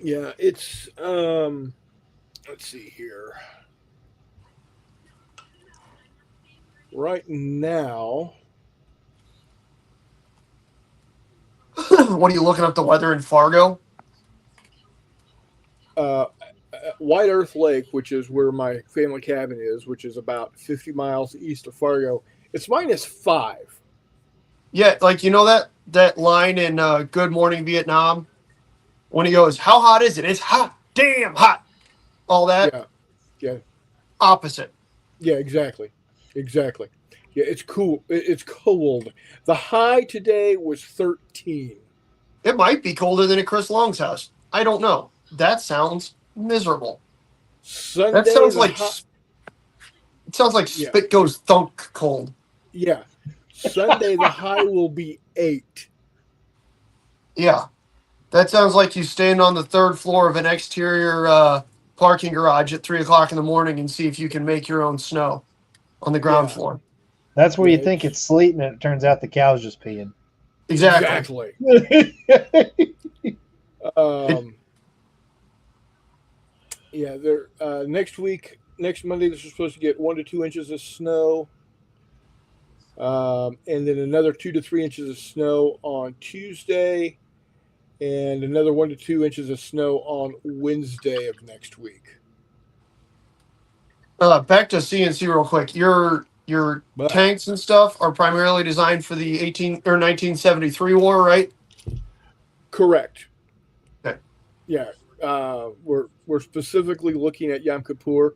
Yeah, it's, let's see here. Right now. What are you looking up the weather in Fargo? White Earth Lake, which is where my family cabin is, which is about 50 miles east of Fargo, it's -5. Yeah, like you know that line in Good Morning Vietnam when he goes, "How hot is it?" It's hot, damn hot. All that. Yeah. Opposite. Yeah, exactly. Yeah, it's cool. It's cold. The high today was 13. It might be colder than at Chris Long's house. I don't know. That sounds miserable. Sunday, That sounds like it sounds like spit goes thunk cold. Yeah. Sunday the high will be 8. Yeah. That sounds like you stand on the 3rd floor of an exterior parking garage at 3:00 in the morning and see if you can make your own snow on the ground floor. That's where you think it's sleeting, and it turns out the cow's just peeing. Exactly. Yeah, there. Next Monday, this is supposed to get 1 to 2 inches of snow, and then another 2 to 3 inches of snow on Tuesday, and another 1 to 2 inches of snow on Wednesday of next week. Back to CNC real quick. Your tanks and stuff are primarily designed for the 1973 war, right? Correct. Okay. Yeah. We're specifically looking at Yom Kippur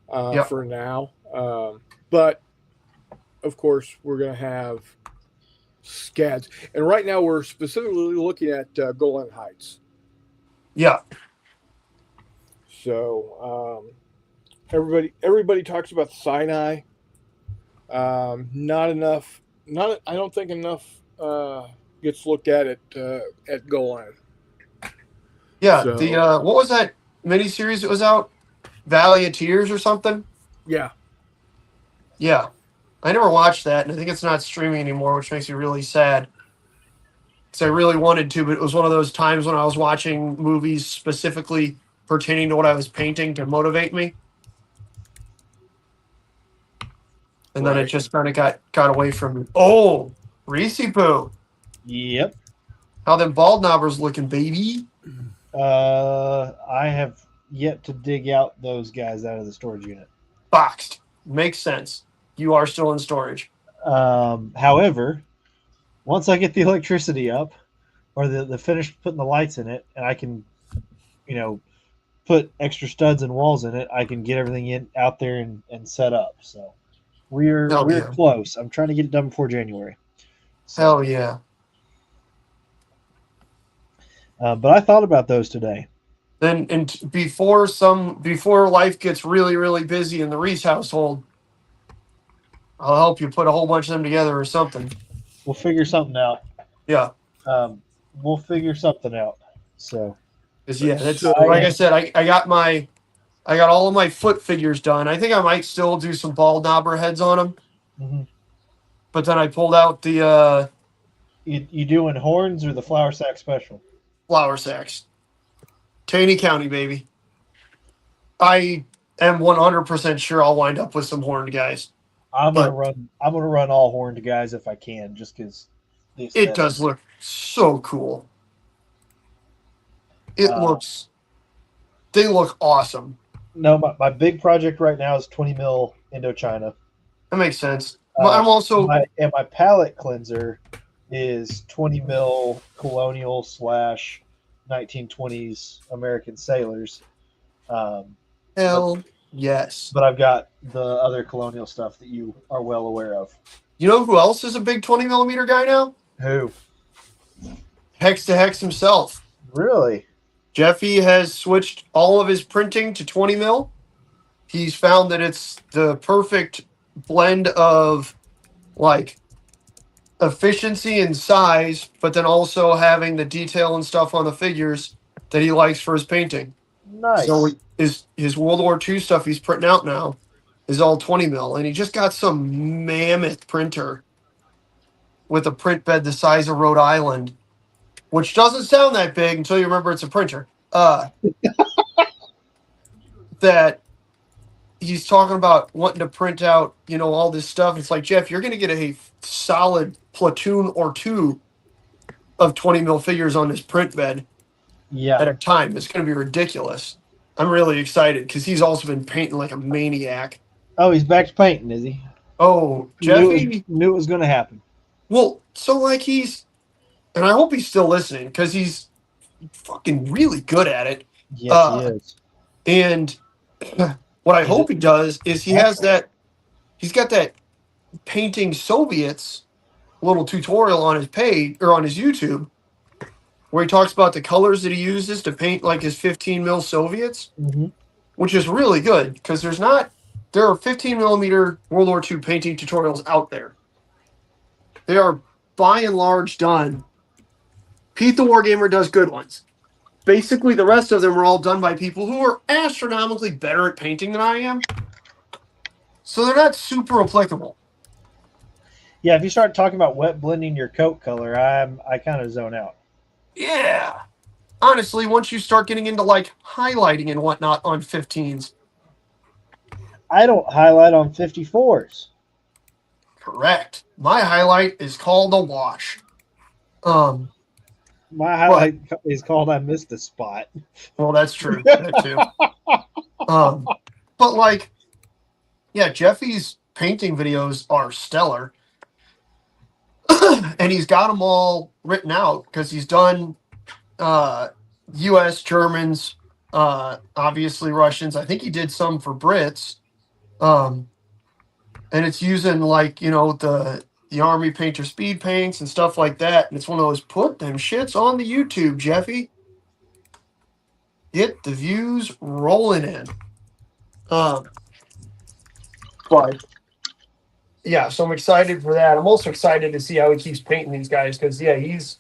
for now, but of course we're going to have scads, and right now we're specifically looking at Golan Heights. Yeah. So everybody talks about Sinai. Not enough. Not. I don't think enough gets looked at goal line. Yeah, So the what was that miniseries that was out? Valley of Tears or something? yeah, Yeah. I never watched that, and I think it's not streaming anymore, which makes me really sad. Because I really wanted to, but it was one of those times when I was watching movies specifically pertaining to what I was painting to motivate me. And then it right. just kind of got away from me. Oh, Reese Poo. Yep. How them bald knobbers looking, baby? I have yet to dig out those guys out of the storage unit. Boxed. Makes sense. You are still in storage. However, once I get the electricity up, or the finish putting the lights in it, and I can, put extra studs and walls in it, I can get everything out there and set up. So we're Hell yeah. close. I'm trying to get it done before January. So, Hell yeah. but I thought about those today. Then and before life gets really, really busy in the Reese household, I'll help you put a whole bunch of them together or something. We'll figure something out. Yeah. We'll figure something out. So, Because yeah, that's So- like I said, I got all of my foot figures done. I think I might still do some ball knobber heads on them. mhm. But then I pulled out the You doing horns or the flour sack special? flour sacks. Taney County, baby. I am 100% sure I'll wind up with some horned guys. I'm But- gonna run all horned guys if I can, just because It does look so cool. It they look awesome. No, my big project right now is 20 mil Indochina. That makes sense. I'm also my palette cleanser is 20 mil colonial / 1920s American sailors. hell yes. But I've got the other colonial stuff that you are well aware of. You know who else is a big 20 millimeter guy now? Who? Hex to Hex himself. Really? Jeffy has switched all of his printing to 20 mil. He's found that it's the perfect blend of like efficiency and size, but then also having the detail and stuff on the figures that he likes for his painting. Nice. So his World War II stuff he's printing out now is all 20 mil, and he just got some mammoth printer with a print bed the size of Rhode Island, which doesn't sound that big until you remember it's a printer. That he's talking about wanting to print out, all this stuff. It's like, Jeff, you're going to get a solid platoon or two of 20 mil figures on this print bed yeah. at a time. It's going to be ridiculous. I'm really excited because he's also been painting like a maniac. Oh, he's back to painting, is he? Oh, Jeffy. Knew it was going to happen. Well, so like and I hope he's still listening because he's fucking really good at it. Yes, he is. And what I hope he does is he's got that painting Soviets little tutorial on his page or on his YouTube where he talks about the colors that he uses to paint like his 15 mil Soviets, Mm-hmm. which is really good because there are 15 millimeter World War II painting tutorials out there. They are by and large done. Pete the Wargamer does good ones. Basically, the rest of them are all done by people who are astronomically better at painting than I am. So they're not super applicable. Yeah, if you start talking about wet blending your coat color, I kind of zone out. Yeah. Honestly, once you start getting into like highlighting and whatnot on 15s. I don't highlight on 54s. Correct. My highlight is called a wash. My highlight is called I missed a spot. Well, that's true. That too. But like, yeah, Jeffy's painting videos are stellar. And he's got them all written out because he's done U.S., Germans, obviously Russians. I think he did some for Brits. And it's using like, the Army Painter speed paints and stuff like that. And it's one of those, put them shits on the YouTube, Jeffy. Get the views rolling in. But yeah, so I'm excited for that. I'm also excited to see how he keeps painting these guys because yeah, he's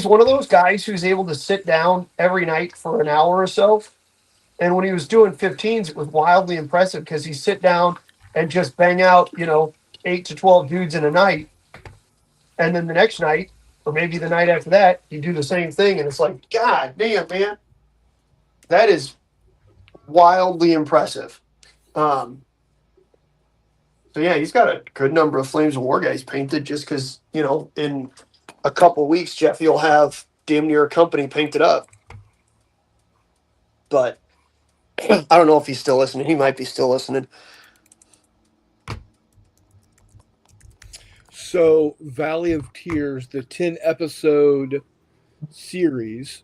one of those guys who's able to sit down every night for an hour or so. And when he was doing 15s, it was wildly impressive because he sit down and just bang out, 8 to 12 dudes in a night. And then the next night, or maybe the night after that, you do the same thing. And it's like, God damn, man. That is wildly impressive. So yeah, he's got a good number of Flames of War guys painted just because, in a couple weeks, Jeffy will have damn near a company painted up. But I don't know if he's still listening. He might be still listening. So, Valley of Tears, the 10-episode series,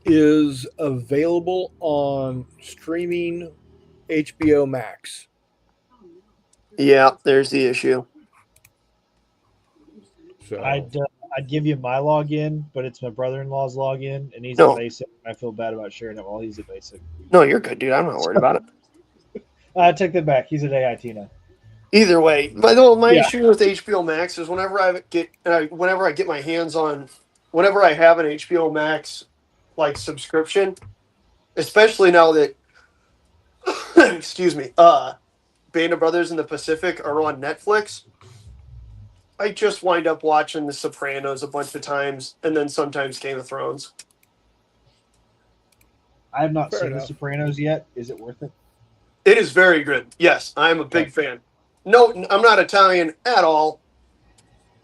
is available on streaming HBO Max. Yeah, there's the issue. So I'd give you my login, but it's my brother-in-law's login, and he's No. a basic. I feel bad about sharing it while he's a basic. No, you're good, dude. I'm not worried about it. I take that back. He's an AIT now. Either way, my Yeah. issue with HBO Max is whenever I get my hands on, whenever I have an HBO Max like subscription, especially now that excuse me, Band of Brothers in the Pacific are on Netflix, I just wind up watching The Sopranos a bunch of times and then sometimes Game of Thrones. I have not Fair seen enough. The Sopranos yet. Is it worth it? It is very good. Yes, I am a big fan. No, I'm not Italian at all.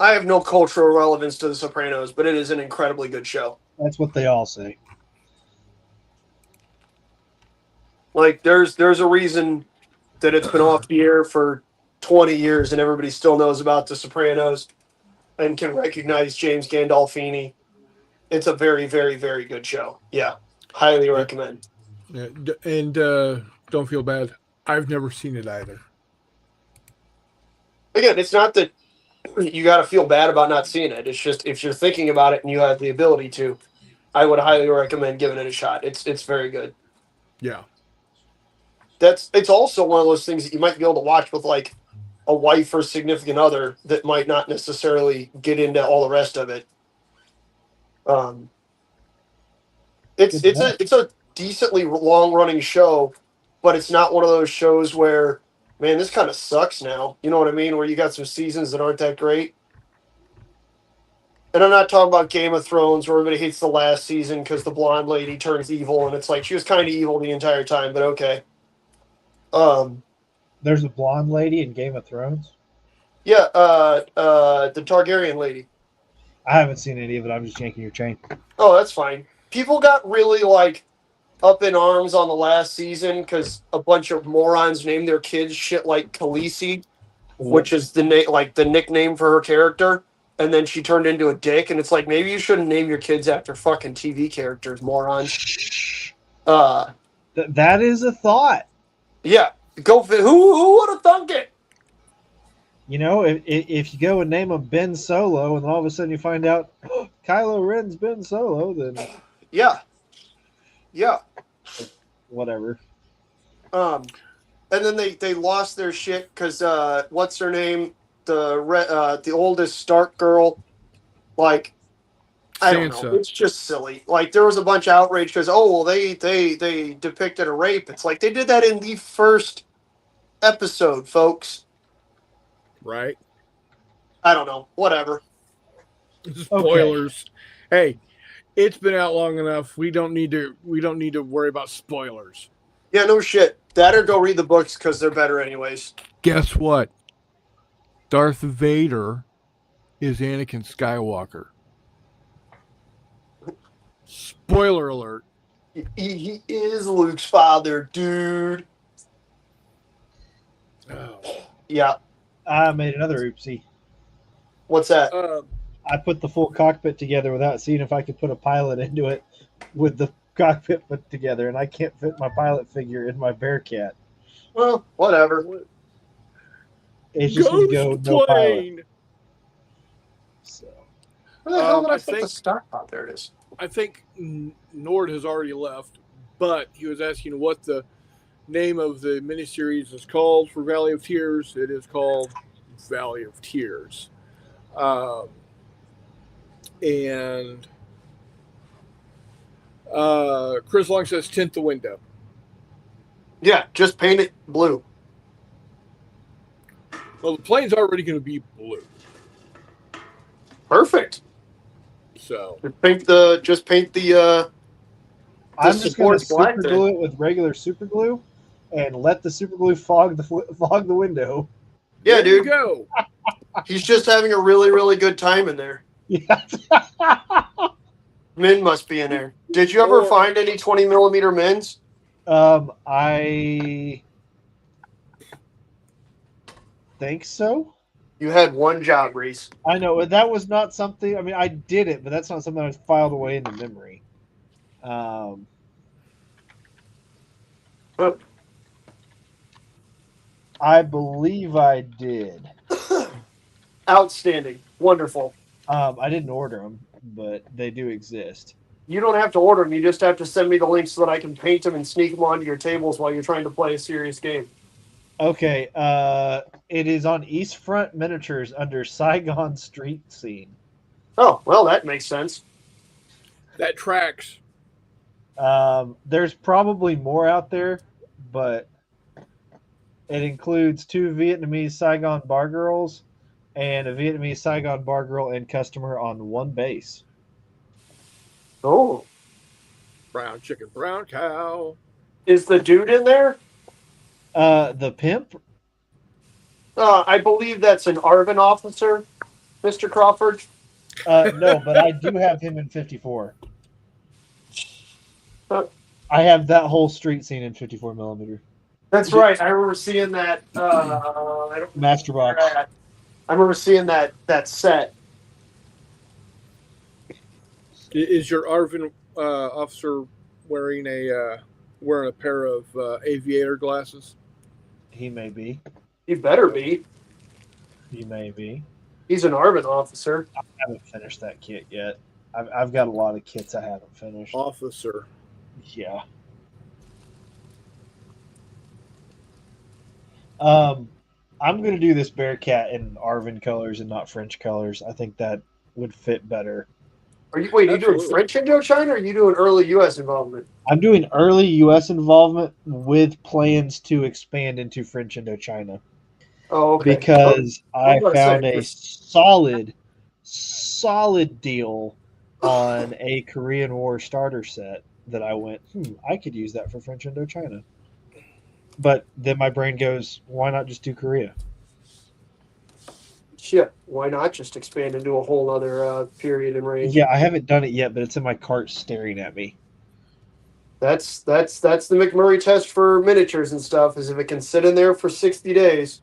I have no cultural relevance to The Sopranos, but it is an incredibly good show. That's what they all say. Like, there's a reason that it's been off the air for 20 years and everybody still knows about The Sopranos and can recognize James Gandolfini. It's a very, very, very good show. Yeah, highly recommend. yeah, and don't feel bad. I've never seen it either. Again, it's not that you got to feel bad about not seeing it. It's just if you're thinking about it and you have the ability to, I would highly recommend giving it a shot. It's very good. Yeah. It's also one of those things that you might be able to watch with like a wife or significant other that might not necessarily get into all the rest of it. It's a decently long running show, but it's not one of those shows where, man, this kind of sucks now. You know what I mean? Where you got some seasons that aren't that great. And I'm not talking about Game of Thrones where everybody hates the last season because the blonde lady turns evil and it's like she was kind of evil the entire time, but okay. There's a blonde lady in Game of Thrones. Yeah, the Targaryen lady. I haven't seen any of it. I'm just yanking your chain. Oh, that's fine. People got really like up in arms on the last season because a bunch of morons named their kids shit like Khaleesi, which is the the nickname for her character, and then she turned into a dick. And it's like maybe you shouldn't name your kids after fucking TV characters, morons. That is a thought. Yeah, who would have thunk it? You know, if you go and name him Ben Solo, and then all of a sudden you find out Kylo Ren's Ben Solo, then Yeah. whatever. And then they lost their shit because what's her name, the oldest Stark girl, like I don't know, Sansa. it's just silly. Like there was a bunch of outrage because they depicted a rape. It's like they did that in the first episode, folks. Right. I don't know, whatever. Spoilers. Hey, it's been out long enough. We don't need to worry about spoilers. Yeah, no shit. That or go read the books because they're better anyways. Guess what? Darth Vader is Anakin Skywalker. Spoiler alert. He is Luke's father, dude. Oh. Yeah. I made another oopsie. What's that? I put the full cockpit together without seeing if I could put a pilot into it with the cockpit put together, and I can't fit my pilot figure in my Bearcat. Well, whatever. It's just going to go no pilot. So. Where the hell did I I put think- the stock pot? There it is. I think Nord has already left, but he was asking what the name of the miniseries is called for Valley of Tears, it is called Valley of Tears. And Chris Long says tint the window. Yeah, just paint it blue. Well, the plane's already going to be blue. Perfect. So Just paint the I'm just going to supports black super then. glue it with regular super glue, and let the super glue fog the window. Yeah, there you dude. go. He's just having a really, really good time in there. Yeah. Min must be in there. Did you ever find any 20 millimeter mins? I think so. You had one job, Reese. I know that was not something. I mean, I did it, but that's not something I filed away into memory. Oh, I believe I did. outstanding. Wonderful. I didn't order them, but they do exist. You don't have to order them. You just have to send me the links so that I can paint them and sneak them onto your tables while you're trying to play a serious game. Okay. It is on East Front Miniatures under Saigon Street Scene. Oh, well, that makes sense. That tracks. There's probably more out there, but it includes 2 Vietnamese Saigon bar girls and a Vietnamese Saigon bar girl and customer on one base. Oh. Brown chicken, brown cow. Is the dude in there? The pimp? I believe that's an Arvin officer, Mr. Crawford. No, but I do have him in 54. Uh, I have that whole street scene in 54 millimeter. That's right. I remember seeing that. I don't Master box. I remember seeing that set. Is your Arvin officer wearing a pair of aviator glasses? He may be. He better be. He may be. He's an Arvin officer. I haven't finished that kit yet. I've got a lot of kits I haven't finished. Officer. Yeah. I'm going to do this Bearcat in Arvin colors and not French colors. I think that would fit better. Are you doing Absolutely. French Indochina or are you doing early U.S. involvement? I'm doing early U.S. involvement with plans to expand into French Indochina. Oh, okay. Because I I'm gonna found say a this. solid deal on a Korean War starter set that I went, I could use that for French Indochina. But then my brain goes, why not just do Korea? Shit, why not just expand into a whole other period and range? Yeah, I haven't done it yet, but it's in my cart staring at me. That's the McMurray test for miniatures and stuff. Is if it can sit in there for 60 days,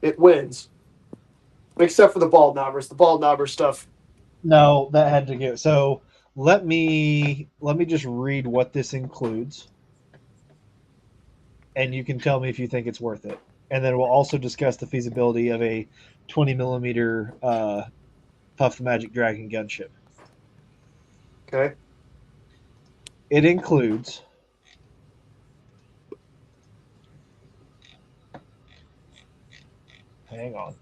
it wins. Except for the bald knobbers. The bald knobber stuff. No, that had to go. So let me just read what this includes, and you can tell me if you think it's worth it. And then we'll also discuss the feasibility of a 20 millimeter Puff the Magic Dragon gunship. Okay. It includes hang on.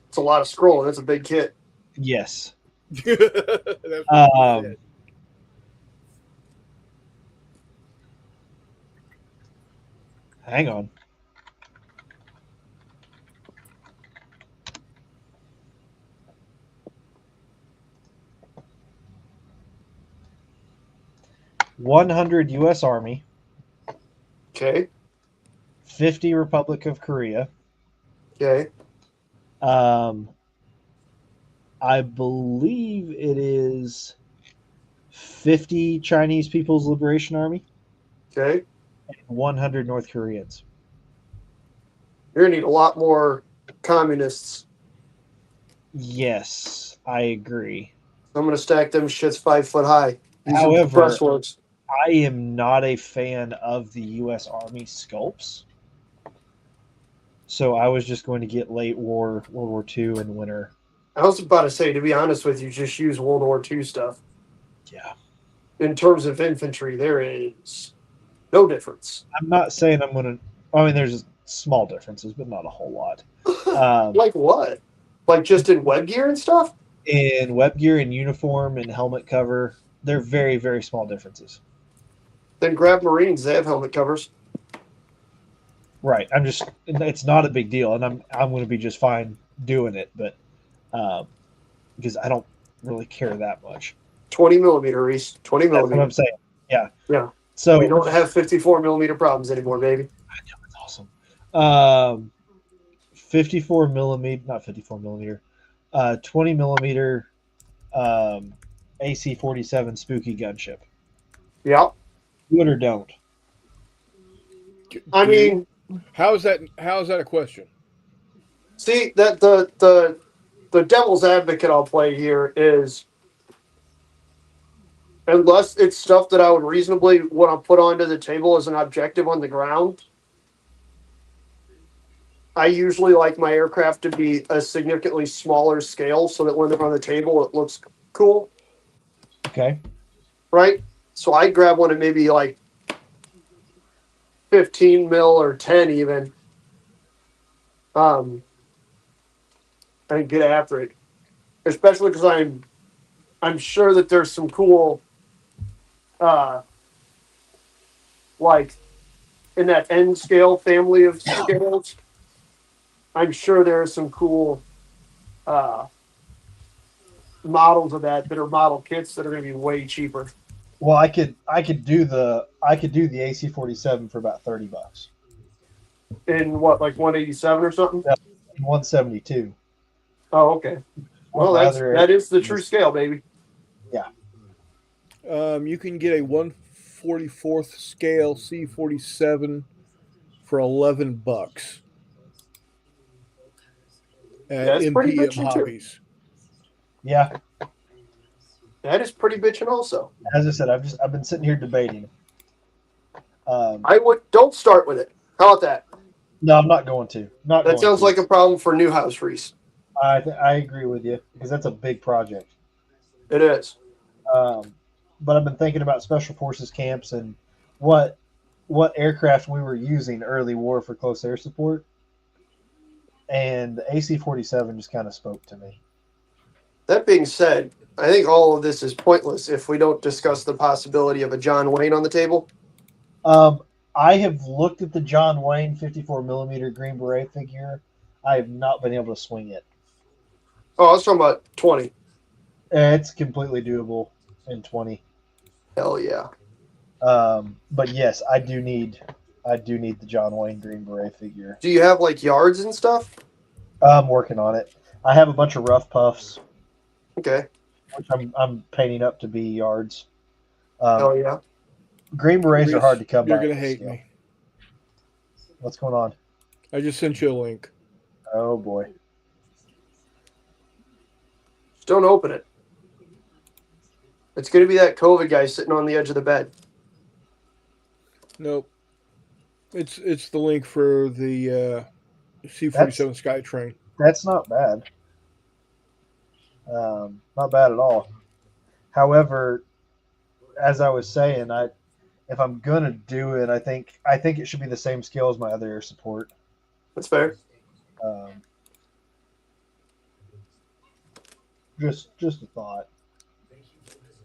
It's a lot of scrolling. That's a big kit. Yes. That's what he said. Hang on. $100 U.S. Army, Okay. 50 Republic of Korea. Okay. I believe it is 50 Chinese People's Liberation Army, Okay. and 100 North Koreans. You're gonna need a lot more communists. Yes, I agree. I'm gonna stack them shits 5 foot high. Using However, breastworks. I am not a fan of the U.S. Army sculpts. So I was just going to get late war, World War II, and winter. I was about to say, to be honest with you, just use World War II stuff. Yeah. In terms of infantry, there is No difference. I'm not saying I'm gonna. I mean, there's small differences, but not a whole lot. Like what? Like just in web gear and stuff? In web gear and uniform and helmet cover, they're very, very small differences. Then grab Marines. They have helmet covers. Right. I'm just. It's not a big deal, and I'm going to be just fine doing it, but because I don't really care that much. 20 millimeter, Reese. 20 That's what millimeter. I'm saying. Yeah. Yeah. So We don't have 54 millimeter problems anymore, baby. That's awesome. 54 millimeter, not 54 millimeter, 20 millimeter AC-47 spooky gunship. Yeah. Do it or don't. I mean, how is that a question? see that the devil's advocate I'll play here is, unless it's stuff that I would reasonably want to put onto the table as an objective on the ground, I usually like my aircraft to be a significantly smaller scale so that when they're on the table, it looks cool, Okay. right? So I grab one at maybe like 15 mil or 10 even, and get after it. Especially because I'm sure that there's some cool, like in that N scale family of scales. I'm sure there are some cool models of that are model kits that are going to be way cheaper. Well, I could do the AC-47 for about $30. In what, like 187 or something? 172. Oh, okay. Well, that is the true scale, baby. Yeah. You can get a 1/44 scale C-47 for $11 at That's pretty MPM bitchin' too. Hobbies. Yeah. That is pretty bitchin' also. As I said, I've been sitting here debating. Don't start with it. How about that? No, I'm not going to. That sounds like a problem for Newhouse, Reese. I agree with you because that's a big project. It is. But I've been thinking about special forces camps and what aircraft we were using early war for close air support, and the AC-47 just kind of spoke to me. That being said, I think all of this is pointless if we don't discuss the possibility of a John Wayne on the table. I have looked at the John Wayne 54 millimeter Green Beret figure. I have not been able to swing it. Oh, I was talking about 20. It's completely doable in 20. Hell yeah. But yes, I do need the John Wayne Green Beret figure. Do you have like yards and stuff? I'm working on it. I have a bunch of rough puffs, Okay. which I'm painting up to be yards. Hell yeah. Green Berets are hard to come by. You're gonna hate me. What's going on? I just sent you a link. Oh boy. Just don't open it. It's going to be that COVID guy sitting on the edge of the bed. Nope. It's the link for the C-47 Skytrain. That's not bad. Not bad at all. However, as I was saying, if I'm gonna do it, I think it should be the same scale as my other air support. That's fair. Just a thought.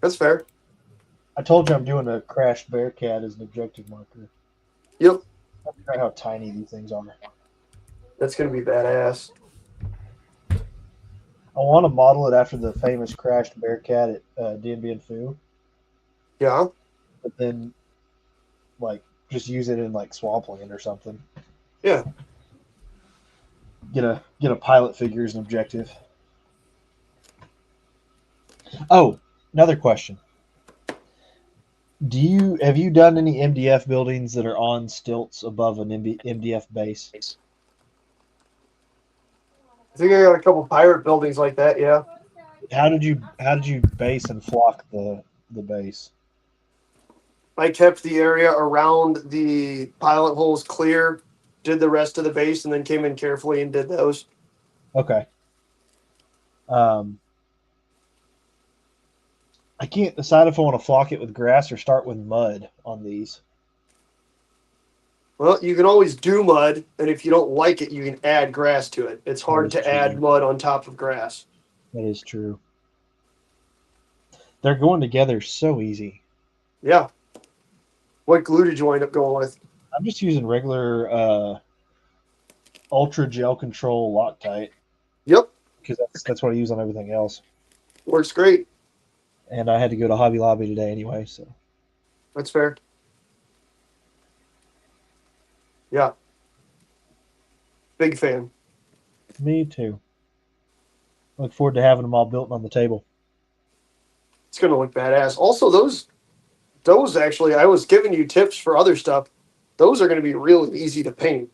That's fair. I told you I'm doing a crashed Bearcat as an objective marker. Yep. I forgot how tiny these things are. That's going to be badass. I want to model it after the famous crashed Bearcat at Dien Bien Phu, Yeah. but then like just use it in like swampland or something. Yeah. Get a pilot figure as an objective. Oh, another question. Have you done any MDF buildings that are on stilts above an MDF base? I think I got a couple pirate buildings like that, yeah. How did you base and flock the base? I kept the area around the pilot holes clear, did the rest of the base, and then came in carefully and did those. Okay. I can't decide if I want to flock it with grass or start with mud on these. Well, you can always do mud, and if you don't like it, you can add grass to it. It's hard That is to add true. mud on top of grass. That is true. They're going together so easy. Yeah. What glue did you wind up going with? I'm just using regular Ultra Gel Control Loctite Yep. because that's what I use on everything else. Works great. And I had to go to Hobby Lobby today anyway, so That's fair. Yeah. Big fan. me too. Look forward to having them all built on the table. It's gonna look badass. Also, those actually, I was giving you tips for other stuff. Those are gonna be really easy to paint.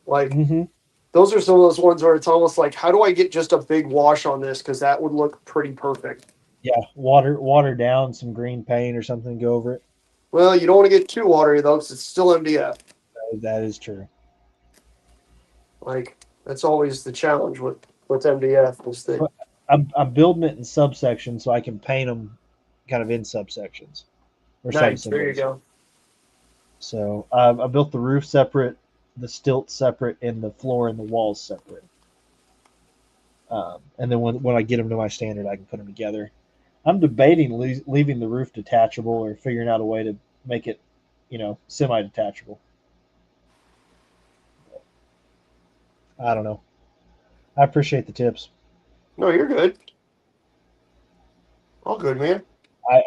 Like Mm-hmm. those are some of those ones where it's almost like, how do I get just a big wash on this? Because that would look pretty perfect. Yeah, water down some green paint or something, go over it. Well, you don't want to get too watery though, because it's still MDF. That is true. Like that's always the challenge with MDF is that I'm building it in subsections so I can paint them kind of in subsections or nice. There you subsymbols. go. So I built the roof separate, the stilts separate, and the floor and the walls separate. And then when I get them to my standard, I can put them together. I'm debating leaving the roof detachable or figuring out a way to make it, semi-detachable. I don't know. I appreciate the tips. No, you're good. All good, man.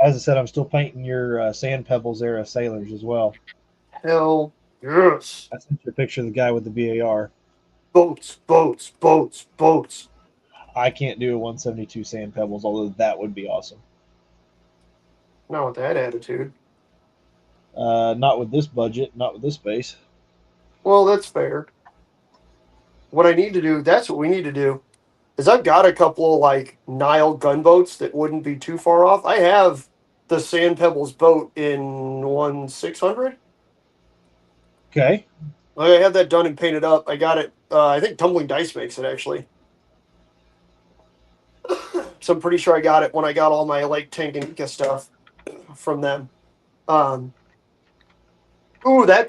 As I said, I'm still painting your Sand Pebbles era sailors as well. Hell yes. I sent you a picture of the guy with the BAR. Boats, boats, boats, boats. I can't do a 172 Sand Pebbles, although that would be awesome. Not with that attitude. Not with this budget, not with this space. Well, that's fair. What I need to do, that's what we need to do, is I've got a couple of like Nile gunboats that wouldn't be too far off. I have the Sand Pebbles boat in 1/600. Okay. I have that done and painted up. I got it. I think Tumbling Dice makes it actually. So I'm pretty sure I got it when I got all my Lake Tanganyika stuff from them. That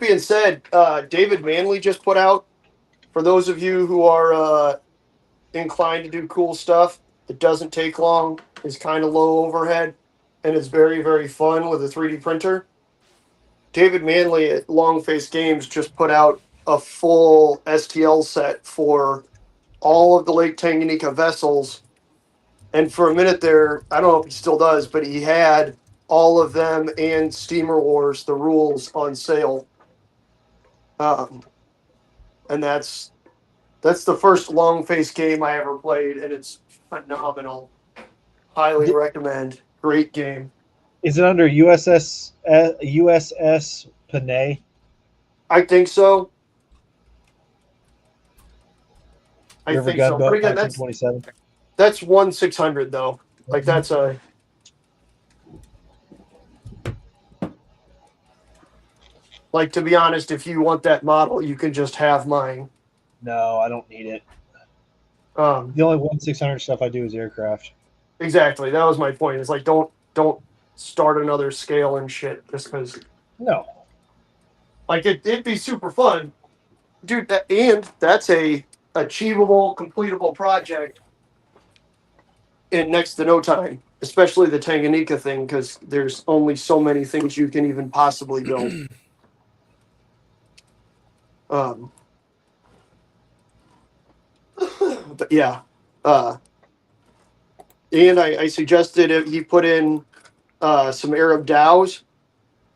being said, David Manley just put out, for those of you who are inclined to do cool stuff, it doesn't take long, is kind of low overhead, and it's very, very fun with a 3D printer. David Manley at Longface Games just put out a full STL set for all of the Lake Tanganyika vessels. And for a minute there, I don't know if he still does, but he had all of them and Steamer Wars, the rules, on sale. And that's the first Longface game I ever played, and it's phenomenal. Highly recommend. Great game. Is it under USS Panay? I think so. I River think so. Gunboat, But again, 1927. that's 1/600 though. Like that's a. Like, to be honest, if you want that model, you can just have mine. No, I don't need it. Um, The only 1/600 stuff I do is aircraft. exactly. That was my point. It's like don't start another scale and shit just because. No. Like it'd be super fun, dude. And that's a achievable, completable project in next to no time. Especially the Tanganyika thing, because there's only so many things you can even possibly build. But yeah, and I suggested if you put in some Arab Dows.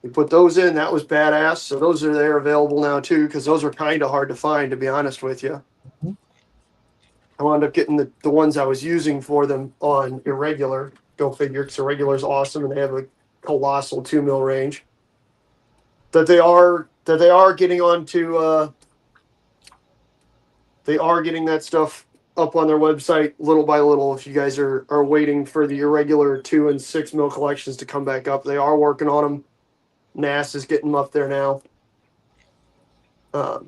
We put those in. That was badass. So those are there available now too, because those are kind of hard to find, to be honest with you. Mm-hmm. I wound up getting the ones I was using for them on Irregular. Go figure, because Irregular is awesome and they have a colossal 2 mil range. That they are getting onto. They are getting that stuff up on their website little by little. If you guys are waiting for the Irregular 2 and 6 mil collections to come back up, they are working on them. NAS is getting them up there now. But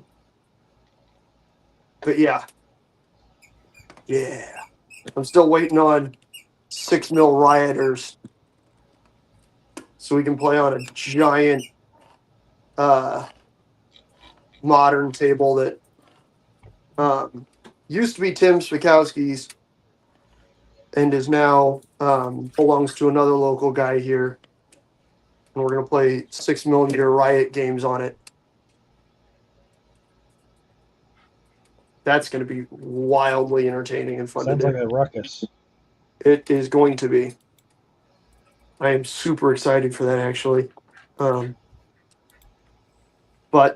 yeah. I'm still waiting on 6 mil Rioters so we can play on a giant modern table that used to be Tim Spikowski's and is now belongs to another local guy here. And we're going to play 6mm Riot games on it. That's going to be wildly entertaining and fun Sounds to like do. a ruckus. It is going to be. I am super excited for that, actually. But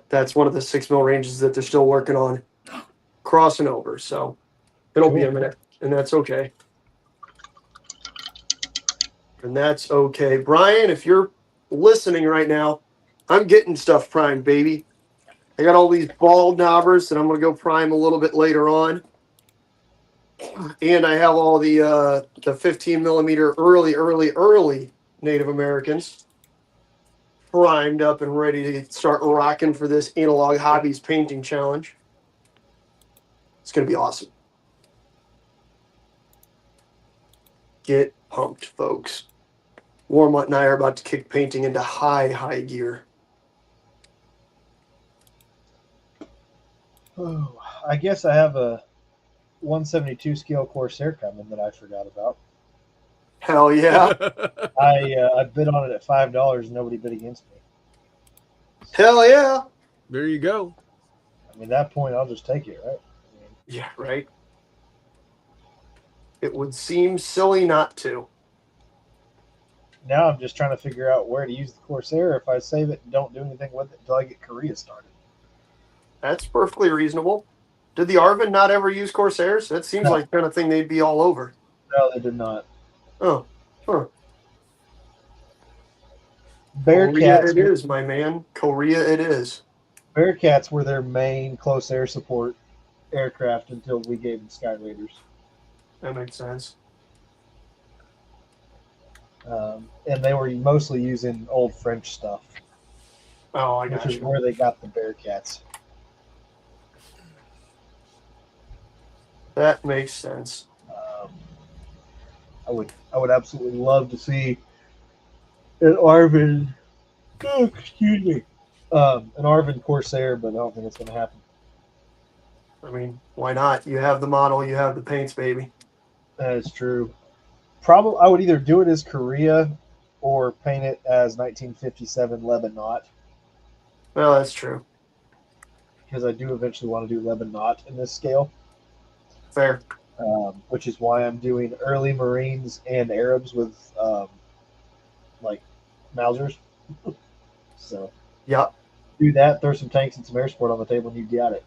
that's one of the 6mm ranges that they're still working on crossing over. So it'll be a minute, and that's okay. And that's okay. Brian, if you're listening right now, I'm getting stuff primed, baby. I got all these ball knobbers that I'm going to go prime a little bit later on. And I have all the 15mm early Native Americans primed up and ready to start rocking for this Analog Hobbies painting challenge. It's going to be awesome. Get pumped, folks. Warmutt and I are about to kick painting into high gear. Oh, I guess I have a 172 scale Corsair coming that I forgot about. Hell yeah. I bid on it at $5 and nobody bid against me. Hell yeah. There you go. I mean, at that point, I'll just take it, right? Yeah, right. It would seem silly not to. Now I'm just trying to figure out where to use the Corsair if I save it and don't do anything with it until I get Korea started. That's perfectly reasonable. Did the Arvin not ever use Corsairs? That seems like the kind of thing they'd be all over. No, they did not. Oh, huh. Korea it is, my man. Korea it is. Bearcats were their main close air support aircraft until we gave them Sky Raiders. That makes sense. And they were mostly using old French stuff. Oh, I which got is you. where they got the Bearcats. That makes sense. I would absolutely love to see an Arvin. Oh, excuse me. An Arvin Corsair, but I don't think it's going to happen. I mean, why not? You have the model, you have the paints, baby. That is true. Probably, I would either do it as Korea or paint it as 1957 Lebanon, Well, that's true. because I do eventually want to do Lebanon in this scale. Fair. Which is why I'm doing early Marines and Arabs with like Mausers. So Yep. do that, throw some tanks and some air support on the table, and you got it.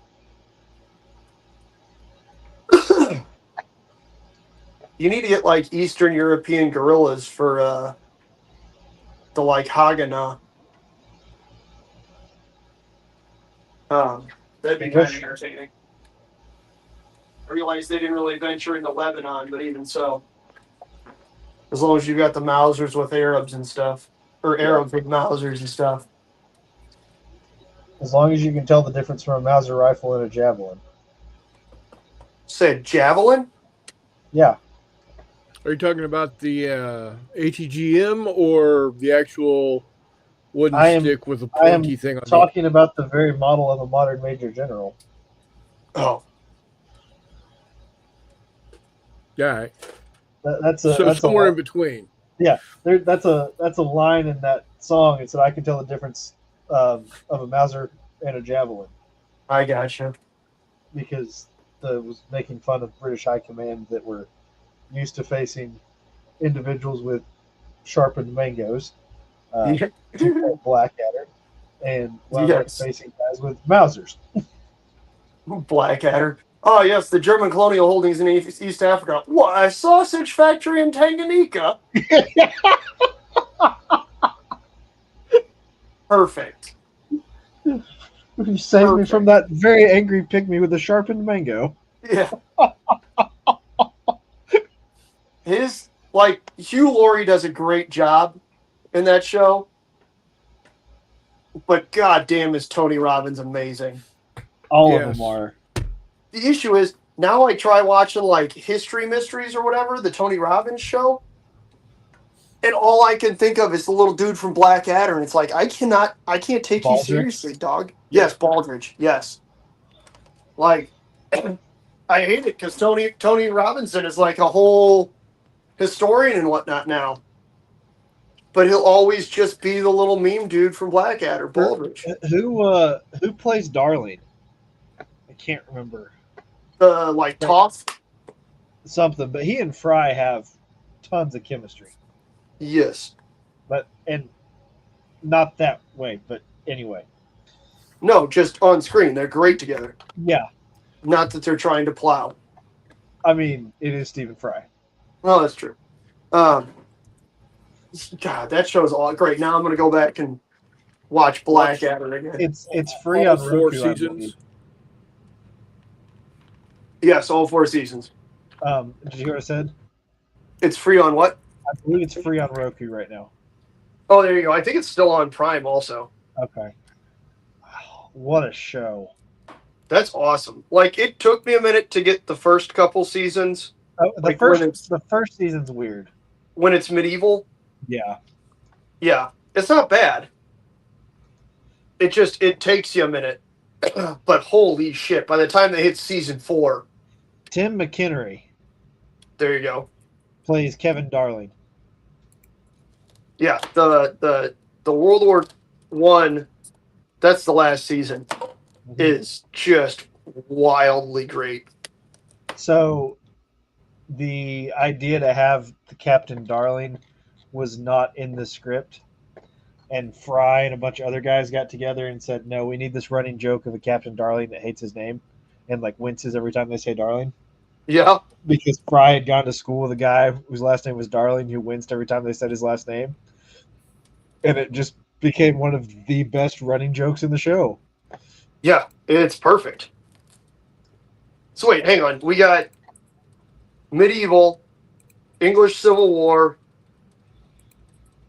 You need to get like Eastern European guerrillas for the like Haganah. That'd be kind of entertaining. I realized they didn't really venture into Lebanon, but even so, as long as you got the Mausers with Arabs and stuff, or Arabs with Mausers and stuff. As long as you can tell the difference from a Mauser rifle and a javelin. Said javelin? Yeah. Are you talking about the ATGM or the actual wooden stick with a pointy thing on it? Talking about the very model of a modern Major General. Oh. Yeah. That's somewhere in between. Yeah, that's a line in that song. It said, "I can tell the difference of a Mauser and a javelin." I gotcha. Because it was making fun of British High Command that were used to facing individuals with sharpened mangoes, Blackadder, and facing guys with Mausers. Blackadder. Oh, yes, the German colonial holdings in East Africa. What, a sausage factory in Tanganyika? Perfect. You saved me from that very angry pygmy with a sharpened mango. Yeah. Hugh Laurie does a great job in that show. But goddamn is Tony Robbins amazing. All of them are. The issue is, now I try watching like History Mysteries or whatever, the Tony Robbins show, And all I can think of is the little dude from Blackadder, and it's like I can't take you Baldrick? seriously, dog. Yeah. Yes, Baldridge. Yes. Like, I hate it because Tony Robinson is like a whole historian and whatnot now, but he'll always just be the little meme dude from Blackadder, Baldridge. Who plays Darling? I can't remember The like Toff. something, but he and Fry have tons of chemistry. Yes. But and not that way, but anyway. No, just on screen. They're great together. Yeah. Not that they're trying to plow. I mean, it is Stephen Fry. Well, that's true. God, that show's all great. Now I'm going to go back and watch Blackadder again. It's free All on 4 Roku, I seasons. believe. Yes, all 4 seasons. Did you hear what I said? It's free on what? I believe it's free on Roku right now. Oh, there you go. I think it's still on Prime also. Okay. What a show. That's awesome. Like, it took me a minute to get the first couple seasons The Like when the first season's weird. when it's medieval. Yeah. Yeah, it's not bad. It takes you a minute. But holy shit, by the time they hit season 4, Tim McInnery there you go. plays Kevin Darling. Yeah, the World War One, that's the last season, is just wildly great. So the idea to have the Captain Darling was not in the script. And Fry and a bunch of other guys got together and said, no, we need this running joke of a Captain Darling that hates his name and like winces every time they say Darling. Yeah, Because Fry had gone to school with a guy whose last name was Darling who winced every time they said his last name. And it just became one of the best running jokes in the show. yeah, it's perfect. So wait, hang on. We got medieval, English Civil War,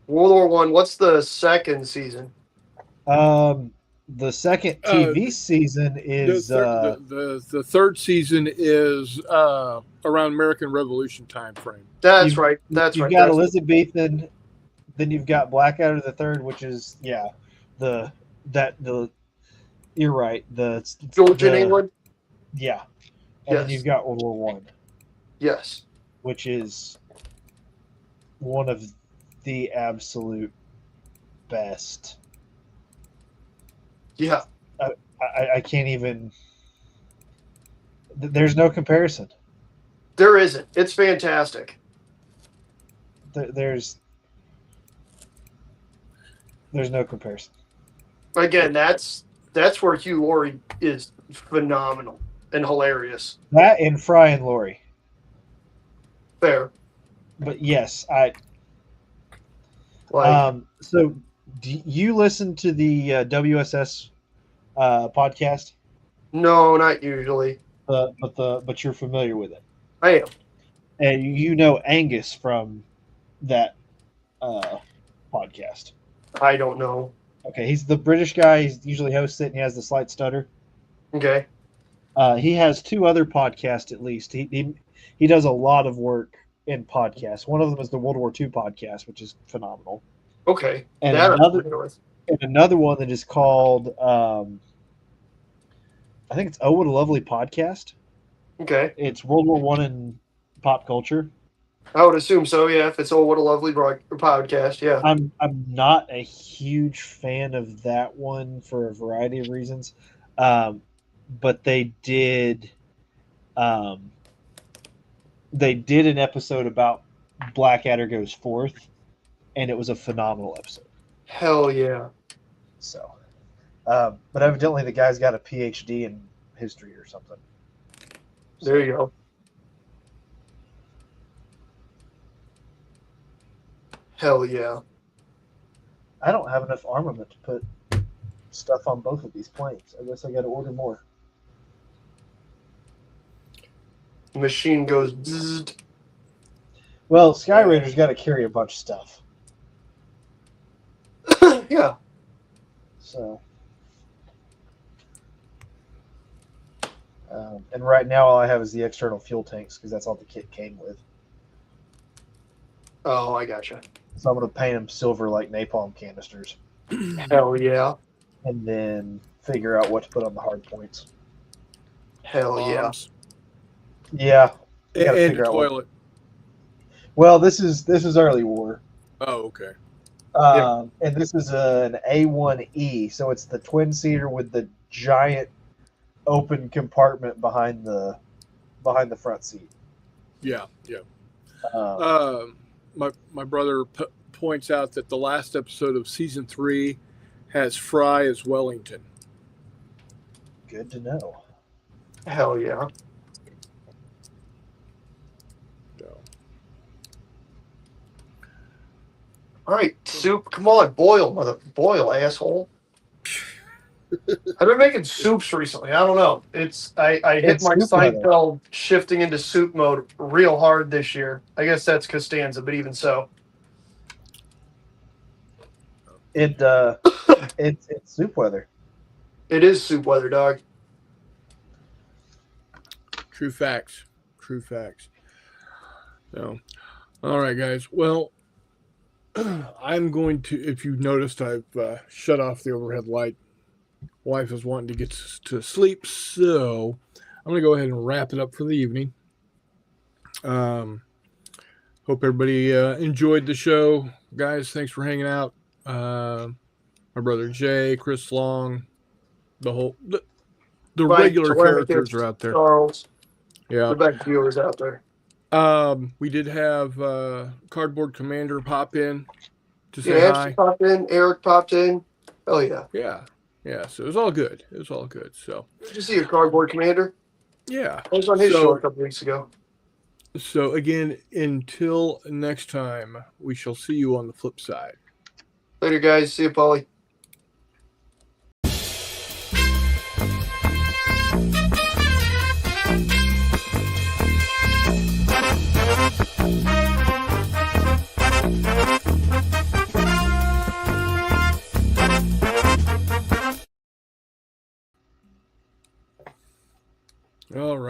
World War One. What's the second season? The second TV season is The third season is around American Revolution time frame. That's You've- right. That's you've right. got That's- Elizabethan, then you've got Blackadder the Third, which is you're right, Georgian the- England. yeah, and then Yes. you've got World War One, Yes. which is one of the absolute best. Yeah. I can't even. There's no comparison. There isn't. It's fantastic. There's no comparison. Again, that's where Hugh Laurie is phenomenal and hilarious. That and Fry and Laurie. Fair. But yes, Like so do you listen to the WSS podcast? no, not usually. But you're familiar with it, I am. and you know Angus from that podcast. I don't know. Okay, he's the British guy. He usually hosts it, and he has the slight stutter. Okay. He has 2 other podcasts at least. He does a lot of work in podcasts. One of them is the World War II podcast, which is phenomenal. Okay. And That I'm another familiar with. and another one that is called I think it's Oh What a Lovely Podcast. Okay. It's World War One and pop culture. I would assume so, yeah, if it's Oh What a Lovely podcast, yeah. I'm not a huge fan of that one for a variety of reasons, but they did an episode about Blackadder Goes Forth, and it was a phenomenal episode. Hell yeah. So, but evidently the guy's got a PhD in history or something. There you go. Hell yeah. I don't have enough armament to put stuff on both of these planes. I guess I got to order more. Machine goes bzzzt. Well, Sky Raider's got to carry a bunch of stuff. Yeah. So, and right now all I have is the external fuel tanks because that's all the kit came with. Oh, I gotcha. So I'm going to paint them silver like napalm canisters, Hell yeah. and then figure out what to put on the hard points. Hell yeah. Bombs. Yeah. I gotta And a figure out what. toilet. Well, this is early war. Oh, okay. And this is an A1E, so it's the twin seater with the giant open compartment behind the front seat. Yeah, yeah. Um, My brother points out that the last episode of season 3 has Fry as Wellington. Good to know. Hell yeah. So, All right, soup. Come on, boil, asshole. I've been making soups recently. I don't know. I hit It's my soup weather. Seinfeld shifting into soup mode real hard this year. I guess that's Costanza, but even so. It's soup weather. It is soup weather, dog. true facts. True facts. So, all right, guys. Well, I'm going to, if you noticed, I've shut off the overhead light. Wife is wanting to get to sleep, so I'm going to go ahead and wrap it up for the evening. Hope everybody enjoyed the show. Guys, thanks for hanging out. My brother Jay, Chris Long, the Mike, regular Telemachus, characters are out there. Charles, Yeah. the best viewers out there. We did have Cardboard Commander pop in to say Yeah, hi. Ashley popped in. Eric popped in. Oh yeah. Yeah. So it was all good. So Did you see your Cardboard Commander? yeah. I was on his So- show a couple weeks ago. So again, until next time, we shall see you on the flip side. Later, guys. See you, Paulie. All right.